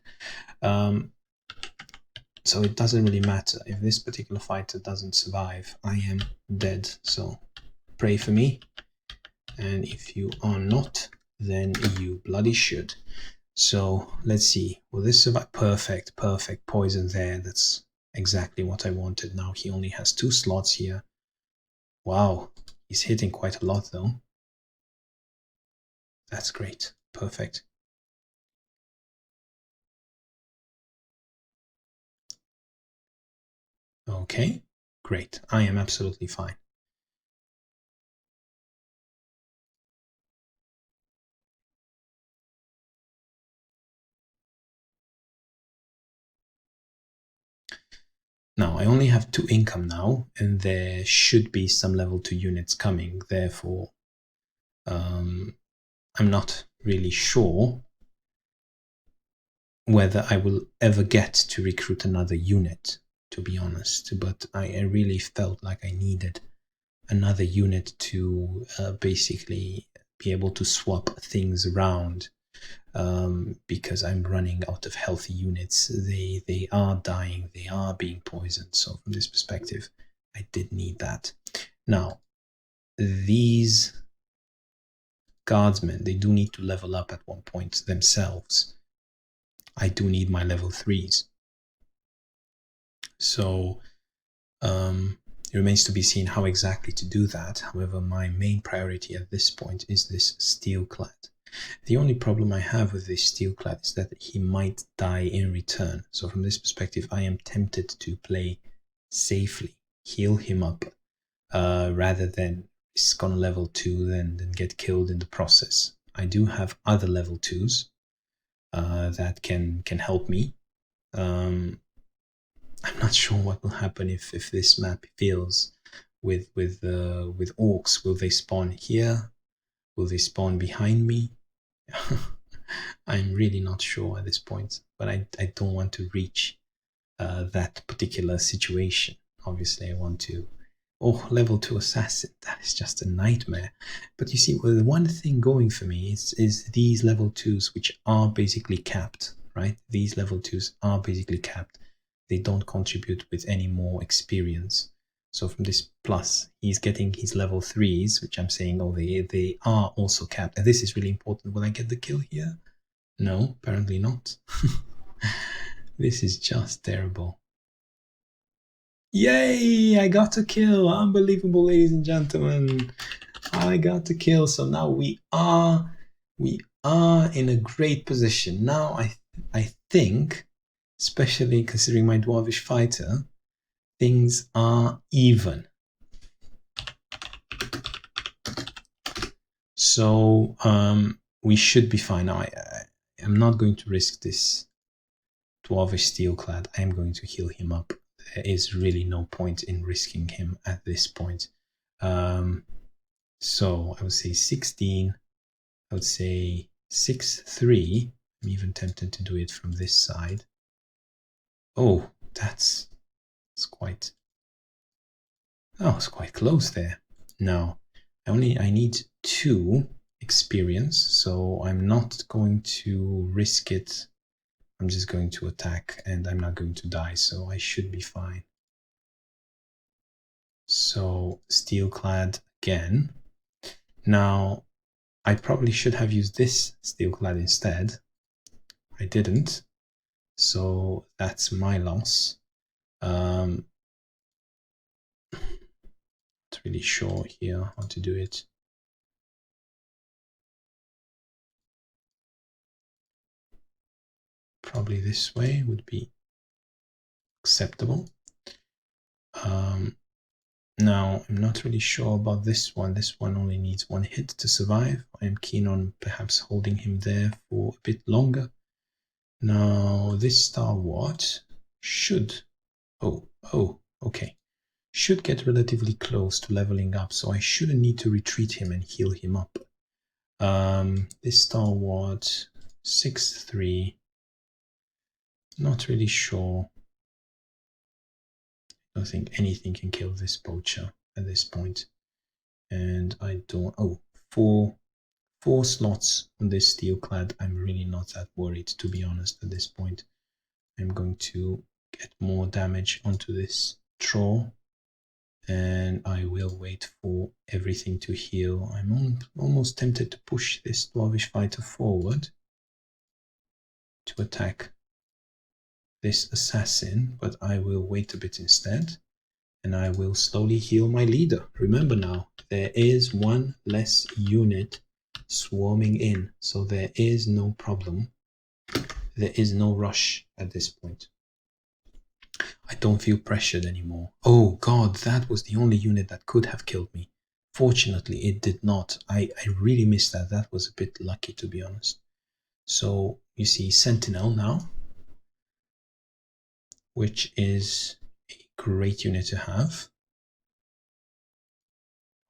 So it doesn't really matter. If this particular fighter doesn't survive, I am dead. So pray for me. And if you are not, then you bloody should. So let's see. Will this survive? Perfect, perfect. Poison there. That's exactly what I wanted. Now he only has 2 slots here. Wow, he's hitting quite a lot though. That's great. Perfect. Okay, great. I am absolutely fine. Now, I only have 2 income now, and there should be some level 2 units coming. Therefore, I'm not really sure whether I will ever get to recruit another unit, to be honest. But I really felt like I needed another unit to basically be able to swap things around, because I'm running out of healthy units. They are dying, they are being poisoned. So from this perspective, I did need that. Now, these guardsmen, they do need to level up at one point themselves. I do need my level 3s. So it remains to be seen how exactly to do that. However, my main priority at this point is this Steelclad. The only problem I have with this Steelclad is that he might die in return. So from this perspective, I am tempted to play safely, heal him up, rather than risk on level 2 then get killed in the process. I do have other level 2s that can help me. I'm not sure what will happen if this map fails with orcs. Will they spawn here? Will they spawn behind me? I'm really not sure at this point, but I don't want to reach that particular situation. Obviously, I want to. Oh, level 2 assassin, that is just a nightmare. But you see, well, the one thing going for me is these level 2s, which are basically capped, right? These level 2s are basically capped. They don't contribute with any more experience. So from this plus, he's getting his level 3s, which I'm saying, oh, they are also capped. And this is really important. Will I get the kill here? No, apparently not. This is just terrible. Yay! I got a kill! Unbelievable, ladies and gentlemen. I got a kill. So now we are in a great position. Now I think, especially considering my Dwarvish fighter, things are even. So we should be fine. Now I'm not going to risk this Dwarvish Steelclad. I am going to heal him up. There is really no point in risking him at this point. So I would say 16. I would say 6-3. I'm even tempted to do it from this side. Oh, that's quite. Oh, it's quite close there. Now, I need 2 experience, so I'm not going to risk it. I'm just going to attack, and I'm not going to die, so I should be fine. So, Steelclad again. Now, I probably should have used this Steelclad instead. I didn't, so that's my loss. Not really sure here how to do it. Probably this way would be acceptable. Now, I'm not really sure about this one. This one only needs one hit to survive. I am keen on perhaps holding him there for a bit longer. Now, this Star Ward should... Oh, okay. Should get relatively close to leveling up, so I shouldn't need to retreat him and heal him up. This Star Ward, 6-3. Not really sure. I don't think anything can kill this poacher at this point. And I don't... Oh, four slots on this steel clad. I'm really not that worried, to be honest, at this point. I'm going to get more damage onto this troll. And I will wait for everything to heal. I'm almost tempted to push this Dwarvish fighter forward to attack this assassin, but I will wait a bit instead, and I will slowly heal my leader. Remember now, there is one less unit swarming in, so there is no problem. There is no rush at this point. I don't feel pressured anymore. Oh god, that was the only unit that could have killed me. Fortunately, it did not. I really missed that. That was a bit lucky, to be honest. So, you see Sentinel now, which is a great unit to have.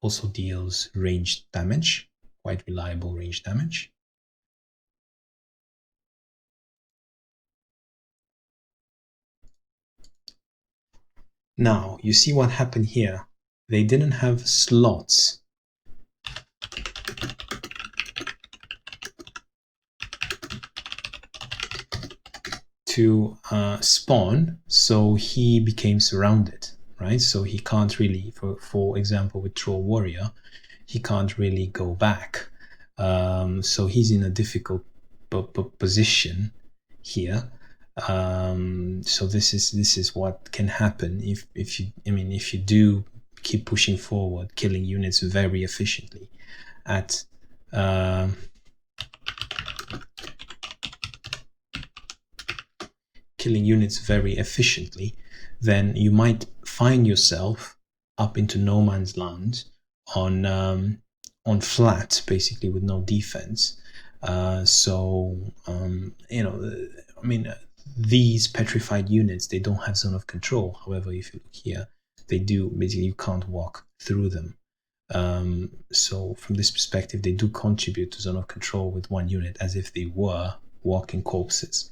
Also deals ranged damage, quite reliable ranged damage. Now, you see what happened here. They didn't have slots to spawn, so he became surrounded, right? So he can't really, for example, with Troll Warrior, he can't really go back. So he's in a difficult position here. So this is what can happen if you do keep pushing forward, killing units very efficiently at then you might find yourself up into no man's land on flat, basically with no defense. These petrified units, they don't have zone of control. However, if you look here, they do. Basically, you can't walk through them. So from this perspective, they do contribute to zone of control with one unit, as if they were walking corpses.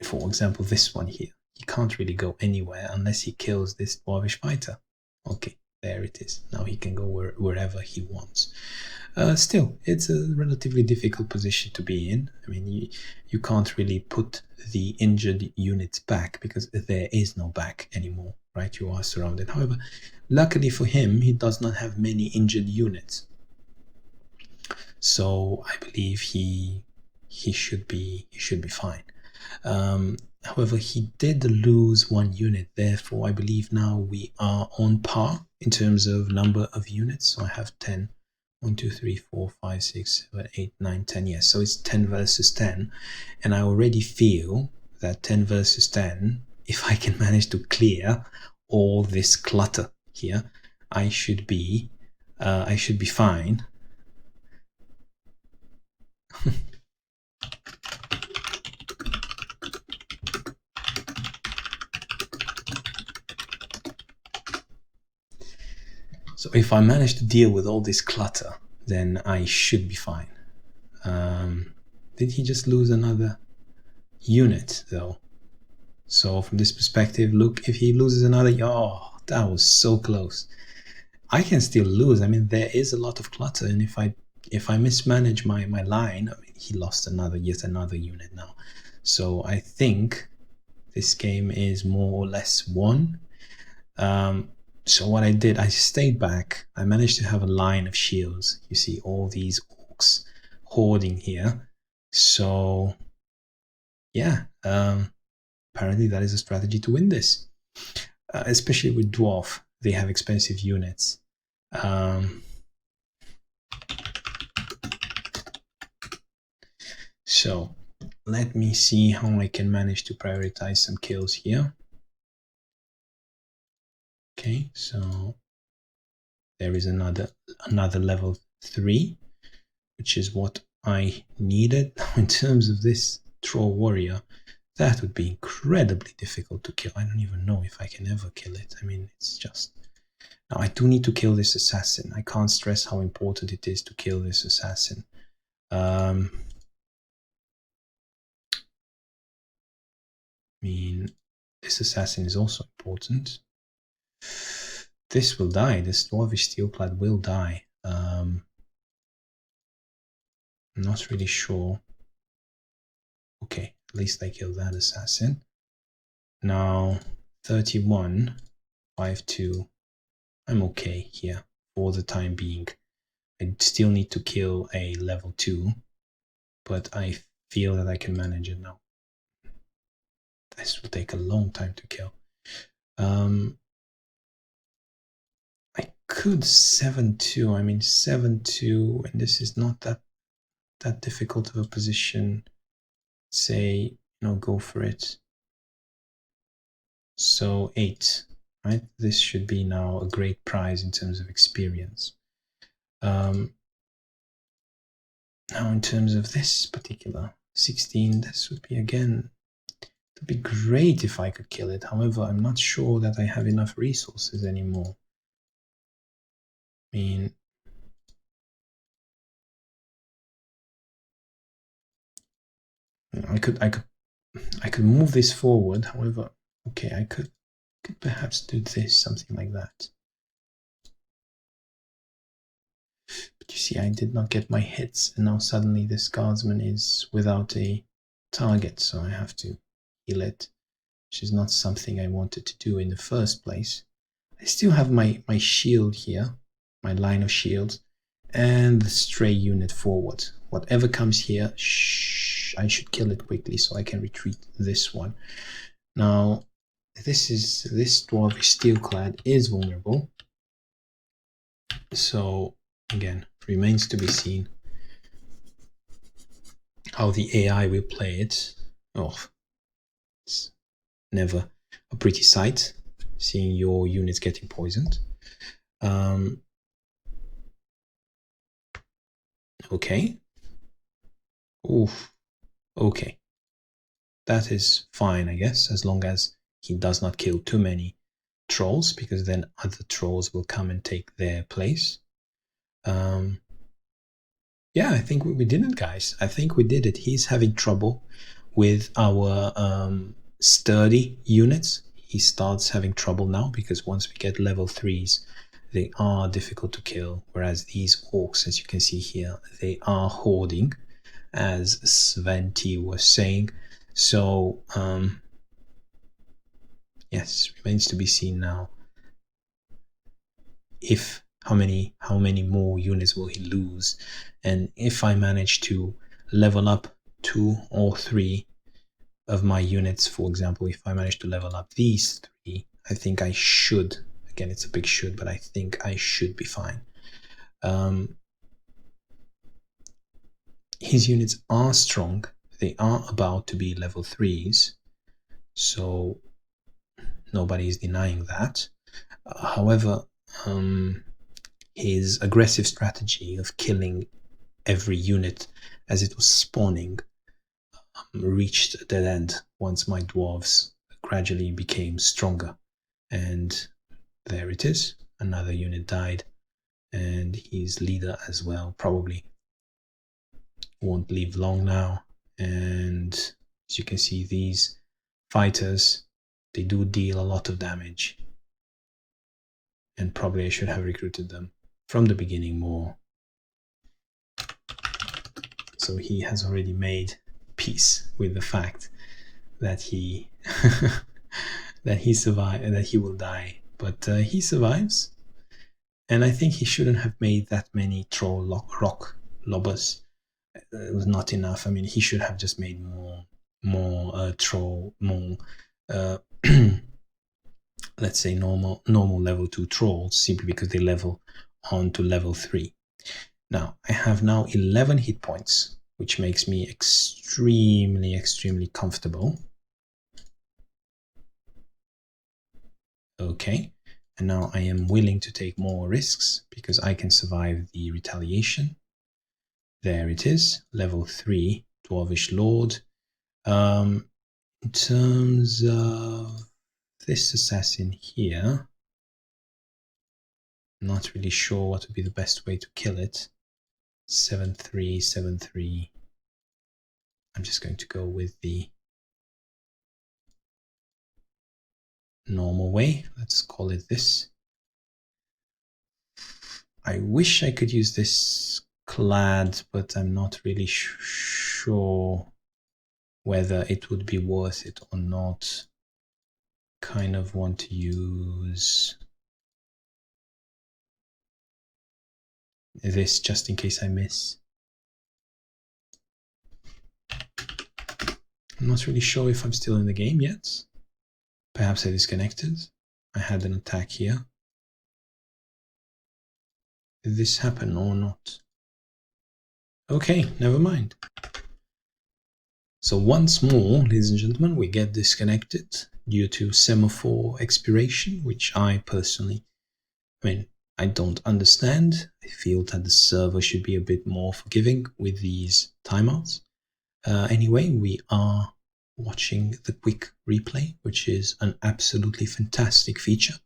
For example, this one here, he can't really go anywhere unless he kills this Dwarvish fighter. Okay, there it is. Now he can go wherever he wants. Still, it's a relatively difficult position to be in. I mean, you can't really put the injured units back because there is no back anymore, right? You are surrounded. However, luckily for him, he does not have many injured units. So I believe he should be fine. However, he did lose one unit, therefore I believe now we are on par in terms of number of units. So I have 10. 1, 2, 3, 4, 5, 6, 7, 8, 9, 10. Yes, so it's 10 versus 10. And I already feel that 10 versus 10, if I can manage to clear all this clutter here, I should be fine. So if I manage to deal with all this clutter, then I should be fine. Did he just lose another unit though? So from this perspective, look, if he loses another, oh, that was so close. I can still lose. I mean, there is a lot of clutter, and if I mismanage my line, I mean, he lost yet another unit now. So I think this game is more or less won. So what I did, I stayed back. I managed to have a line of shields. You see all these orcs hoarding here. So yeah, apparently that is a strategy to win this. especially with Dwarf, they have expensive units. So let me see how I can manage to prioritize some kills here. Okay, so there is another level 3, which is what I needed. In terms of this troll warrior, that would be incredibly difficult to kill. I don't even know if I can ever kill it. I mean, it's just... Now, I do need to kill this assassin. I can't stress how important it is to kill this assassin. I mean, this assassin is also important. This will die. This Dwarvish Steelclad will die. I'm not really sure. Okay, at least I killed that assassin. Now, 31, 5-2. I'm okay here for the time being. I still need to kill a level 2, but I feel that I can manage it now. This will take a long time to kill. I could 7-2. I mean, 7-2, and this is not that difficult of a position. Say, go for it. So 8, right? This should be now a great prize in terms of experience. Now, in terms of this particular 16, this would be, again, it would be great if I could kill it. However, I'm not sure that I have enough resources anymore. I mean, I could move this forward. However, okay, I could perhaps do this, something like that. But you see, I did not get my hits, and now suddenly this guardsman is without a target, so I have to heal it, which is not something I wanted to do in the first place. I still have my shield here, my line of shields, and the stray unit forward. Whatever comes here, I should kill it quickly so I can retreat this one. Now, this Dwarvish Steelclad is vulnerable, so again, remains to be seen how the AI will play it. Oh, it's never a pretty sight, seeing your units getting poisoned. Okay. Oof. Okay. That is fine, I guess, as long as he does not kill too many trolls, because then other trolls will come and take their place. Yeah, I think we did it, guys. I think we did it. He's having trouble with our sturdy units. He starts having trouble now because once we get level 3s, they are difficult to kill. Whereas these orcs, as you can see here, they are hoarding, as Sven T was saying. So, yes, remains to be seen now if how many more units will he lose, and if I manage to level up 2 or 3 of my units, for example, if I manage to level up these 3, I think I should, again it's a big should, but I think I should be fine. His units are strong, they are about to be level 3s, so nobody is denying that. However, his aggressive strategy of killing every unit as it was spawning reached a dead end once my dwarves gradually became stronger. And there it is, another unit died, and his leader as well probably won't live long now. And as you can see, these fighters, they do deal a lot of damage, and probably I should have recruited them from the beginning more. So he has already made peace with the fact that he that he survived, that he will die, but he survives. And I think he shouldn't have made that many troll rock lobbers. It was not enough. I mean, he should have just made more troll, more let's say normal level 2 trolls, simply because they level on to level 3. Now, I have now 11 hit points, which makes me extremely comfortable. Okay, and now I am willing to take more risks because I can survive the retaliation. There it is, level 3 Dwarvish Lord. In terms of this assassin here, I'm not really sure what would be the best way to kill it. 7-3, 7-3. I'm just going to go with the normal way. Let's call it this. I wish I could use this clad, but I'm not really sure whether it would be worth it or not. Kind of want to use this just in case I miss. I'm not really sure if I'm still in the game yet. Perhaps I disconnected. I had an attack here. Did this happen or not? Okay, never mind. So once more, ladies and gentlemen, we get disconnected due to semaphore expiration, which I personally, I don't understand. I feel that the server should be a bit more forgiving with these timeouts. Anyway, we are watching the quick replay, which is an absolutely fantastic feature.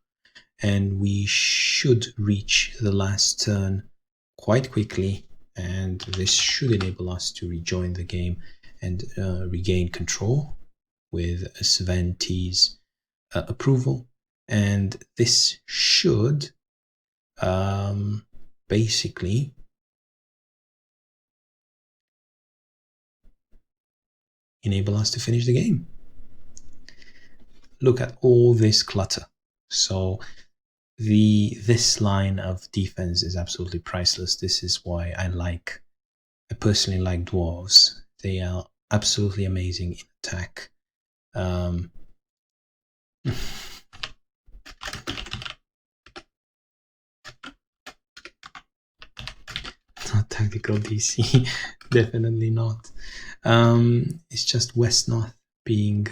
And we should reach the last turn quite quickly, and this should enable us to rejoin the game and regain control with Sven T's approval. And this should basically enable us to finish the game. Look at all this clutter. So this line of defense is absolutely priceless. This is why I personally like dwarves. They are absolutely amazing in attack. Not tactical DC, definitely not. It's just Wesnoth being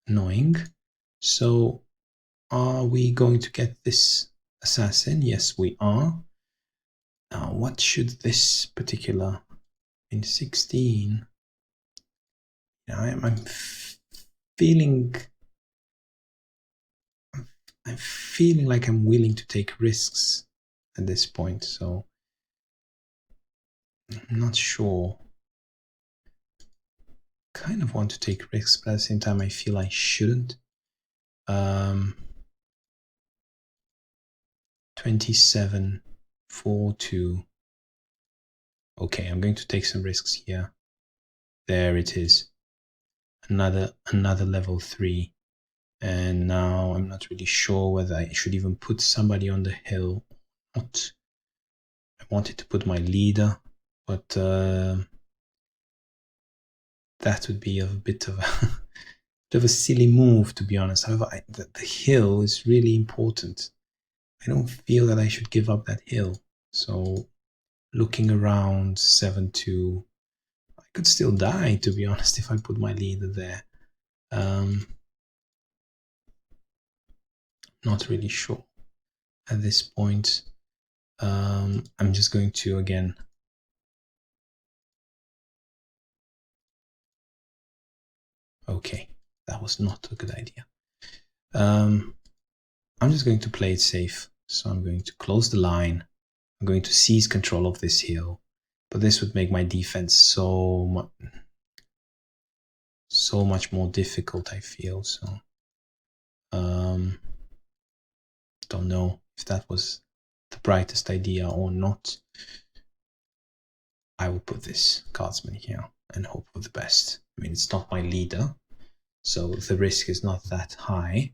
annoying. So are we going to get this assassin? Yes, we are. Now, what should this particular in 16? I'm feeling like I'm willing to take risks at this point, so I'm not sure. Kind of want to take risks, but at the same time I feel I shouldn't. 27, 4-2. Okay, I'm going to take some risks here. There it is. Another level 3. And now I'm not really sure whether I should even put somebody on the hill or not. I wanted to put my leader, but that would be a bit of a silly move, to be honest. However, the hill is really important. I don't feel that I should give up that hill. So looking around 7-2, I could still die, to be honest, if I put my leader there. Not really sure at this point. I'm just going to again okay, that was not a good idea. I'm just going to play it safe. So I'm going to close the line. I'm going to seize control of this hill, but this would make my defense so much more difficult, I feel. So don't know if that was the brightest idea or not. I will put this guardsman here and hope for the best. I mean, it's not my leader, so the risk is not that high,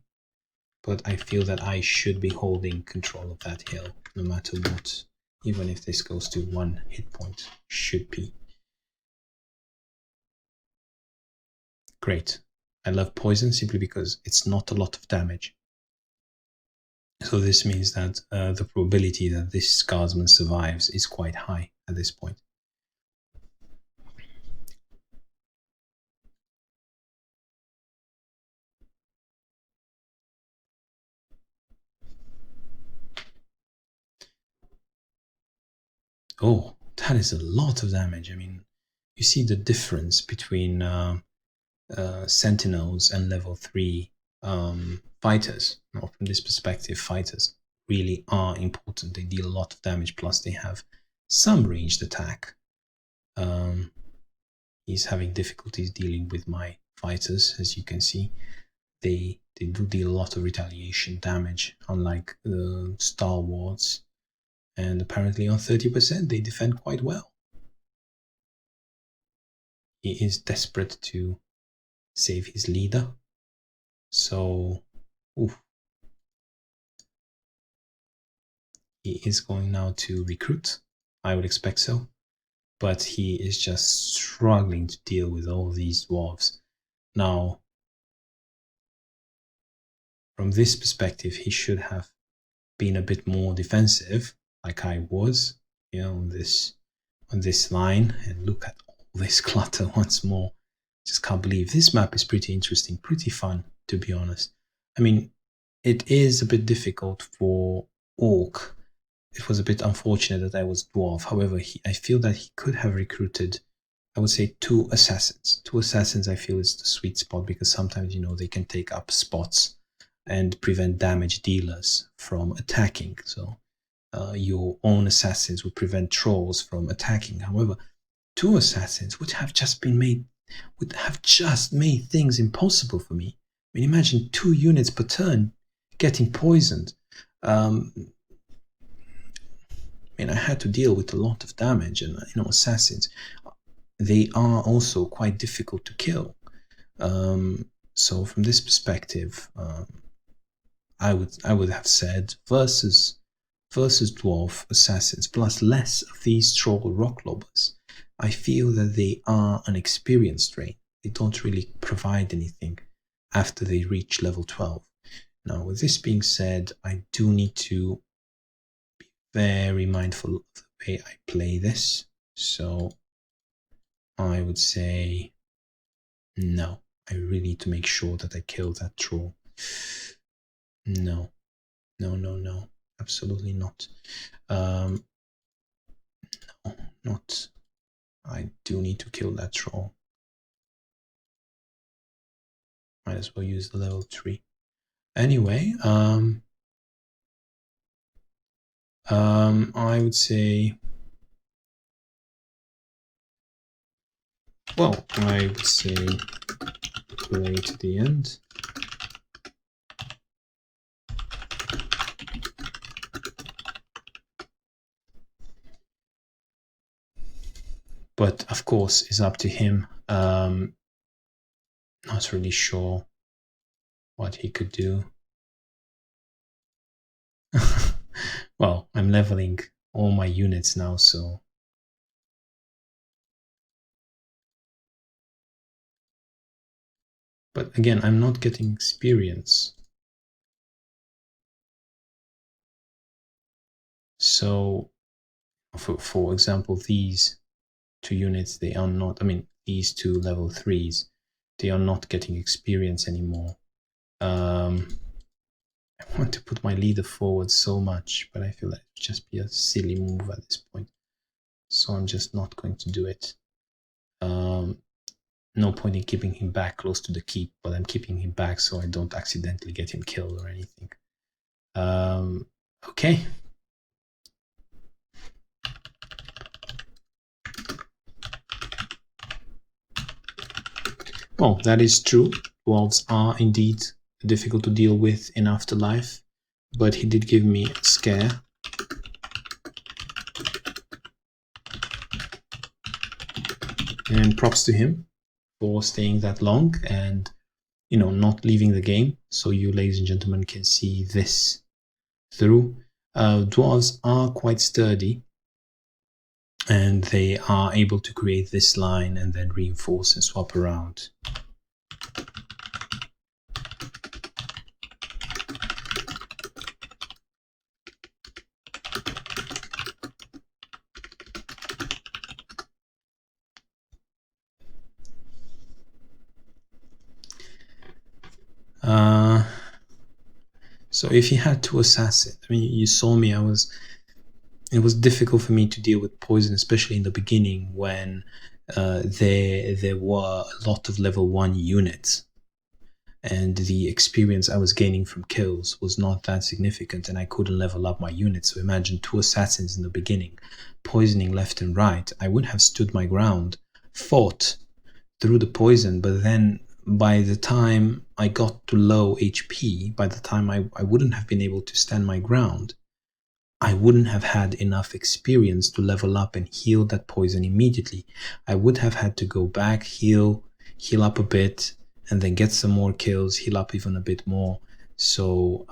but I feel that I should be holding control of that hill no matter what, even if this goes to 1 hit point. Should be. Great. I love poison simply because it's not a lot of damage. So this means that the probability that this guardsman survives is quite high at this point. Oh, that is a lot of damage. I mean, you see the difference between sentinels and level 3 fighters. Now, from this perspective, fighters really are important. They deal a lot of damage, plus they have some ranged attack. He's having difficulties dealing with my fighters, as you can see. They do deal a lot of retaliation damage, unlike the Star Wars. And apparently on 30% they defend quite well. He is desperate to save his leader. So, he is going now to recruit. I would expect so. But he is just struggling to deal with all these dwarves. Now, from this perspective, he should have been a bit more defensive, like I was, on this line. And look at all this clutter once more. Just can't believe this map is pretty interesting, pretty fun, to be honest. I mean, it is a bit difficult for Orc. It was a bit unfortunate that I was Dwarf. However, I feel that he could have recruited, I would say, 2 assassins. 2 assassins, I feel, is the sweet spot, because sometimes, they can take up spots and prevent damage dealers from attacking. So your own assassins would prevent trolls from attacking. However, 2 assassins would have just made things impossible for me. I mean, imagine 2 units per turn getting poisoned. I mean, I had to deal with a lot of damage, and assassins, they are also quite difficult to kill. So from this perspective, I would have said versus dwarf assassins plus less of these troll rock lobbers. I feel that they are an experienced raid. They don't really provide anything after they reach level 12. Now, with this being said, I do need to be very mindful of the way I play this. So I would say no. I really need to make sure that I kill that troll. No. Absolutely not. No, not. I do need to kill that troll. Might as well use the level 3. Anyway, I would say, play to the end. But of course, it's up to him. Not really sure what he could do. Well, I'm leveling all my units now, so. But again, I'm not getting experience. So, for example, these 2 units, they are not, these 2 level 3s, they are not getting experience anymore. I want to put my leader forward so much, but I feel like it would just be a silly move at this point. So I'm just not going to do it. No point in keeping him back close to the keep, but I'm keeping him back so I don't accidentally get him killed or anything. Okay. Well, that is true. Dwarves are indeed difficult to deal with in Afterlife, but he did give me a scare. And props to him for staying that long and, not leaving the game, so you, ladies and gentlemen, can see this through. Dwarves are quite sturdy, and they are able to create this line and then reinforce and swap around. So if he had two assassins, I mean, you saw me, it was difficult for me to deal with poison, especially in the beginning when there were a lot of level 1 units, and the experience I was gaining from kills was not that significant, and I couldn't level up my units. So imagine two assassins in the beginning, poisoning left and right. I would have stood my ground, fought through the poison, but then by the time I got to low HP, by the time I wouldn't have been able to stand my ground, I wouldn't have had enough experience to level up and heal that poison immediately. I would have had to go back, heal up a bit, and then get some more kills, heal up even a bit more. So,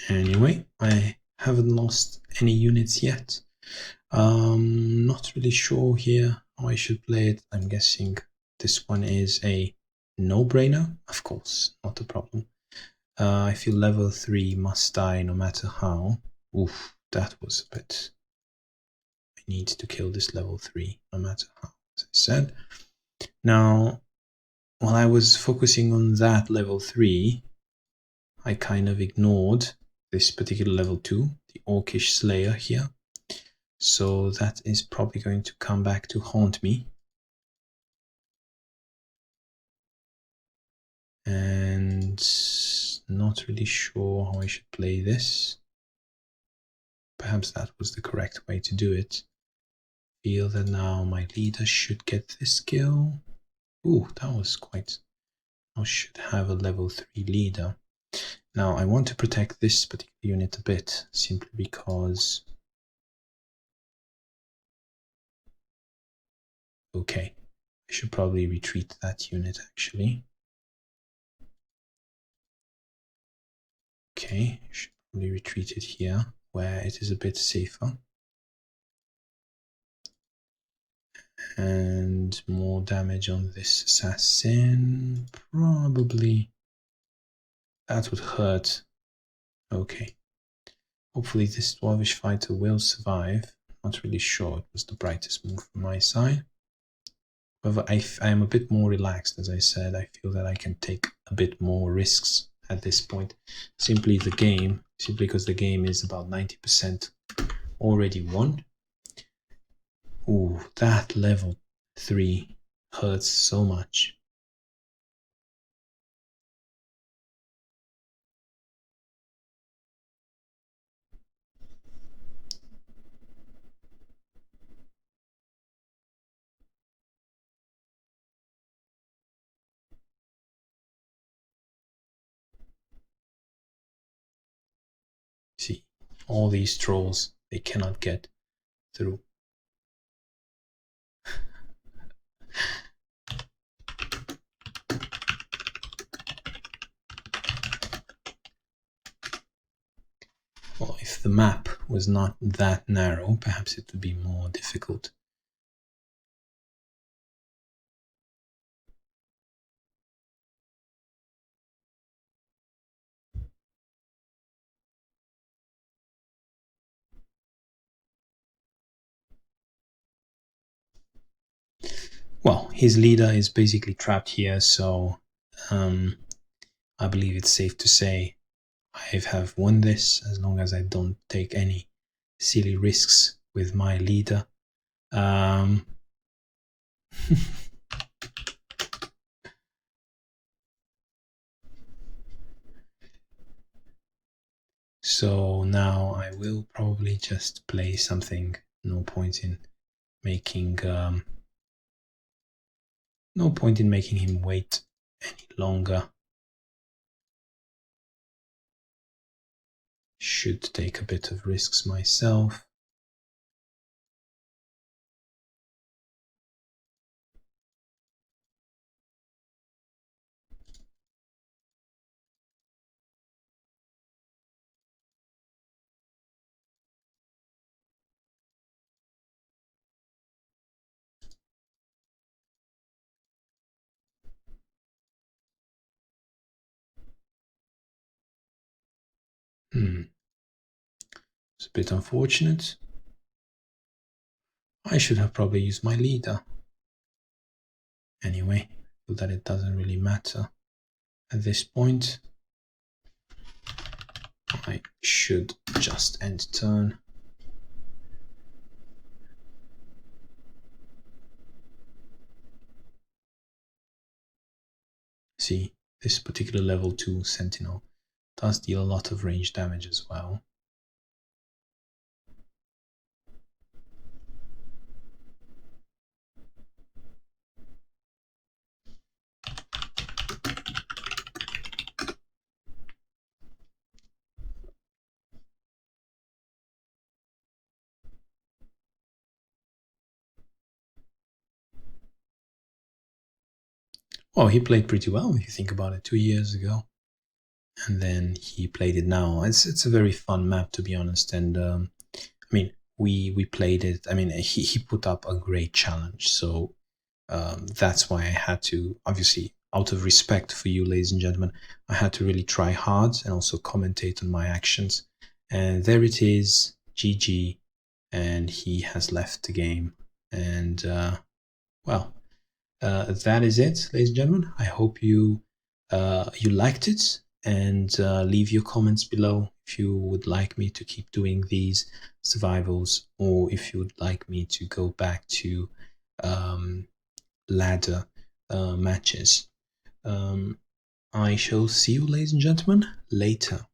anyway, I haven't lost any units yet. Not really sure here how I should play it. I'm guessing this one is a no-brainer. Of course, not a problem. I feel level 3 must die no matter how. Oof, that was a bit... I need to kill this level 3 no matter how, as I said. Now, while I was focusing on that level 3, I kind of ignored this particular level 2, the Orcish Slayer here. So that is probably going to come back to haunt me. And not really sure how I should play this. Perhaps that was the correct way to do it. Feel that now my leader should get this kill. Ooh, that was quite... I should have a level 3 leader. Now I want to protect this particular unit a bit, simply because... Okay, I should probably retreat that unit actually. Okay, I should probably retreat it here, where it is a bit safer. And more damage on this assassin, probably. That would hurt. Okay. Hopefully this Dwarvish fighter will survive. Not really sure it was the brightest move from my side. However, I am a bit more relaxed, as I said. I feel that I can take a bit more risks at this point. Simply because the game is about 90% already won. Ooh, that level 3 hurts so much. See, all these trolls, they cannot get through. Well, if the map was not that narrow, perhaps it would be more difficult. Well, his leader is basically trapped here, so I believe it's safe to say I have won this as long as I don't take any silly risks with my leader. So now I will probably just play something. No point in making him wait any longer. Should take a bit of risks myself. It's a bit unfortunate. I should have probably used my leader. Anyway, feel that it doesn't really matter at this point. I should just end turn. See, this particular level 2 Sentinel does deal a lot of range damage as well. Well, he played pretty well if you think about it 2 years ago. And then he played it now. It's a very fun map, to be honest. And I mean, we played it. I mean, he put up a great challenge. So that's why I had to, obviously, out of respect for you, ladies and gentlemen, I had to really try hard and also commentate on my actions. And there it is, GG. And he has left the game. And well, that is it, ladies and gentlemen. I hope you you liked it, and leave your comments below if you would like me to keep doing these survivals, or if you would like me to go back to ladder matches. I shall see you, ladies and gentlemen, later.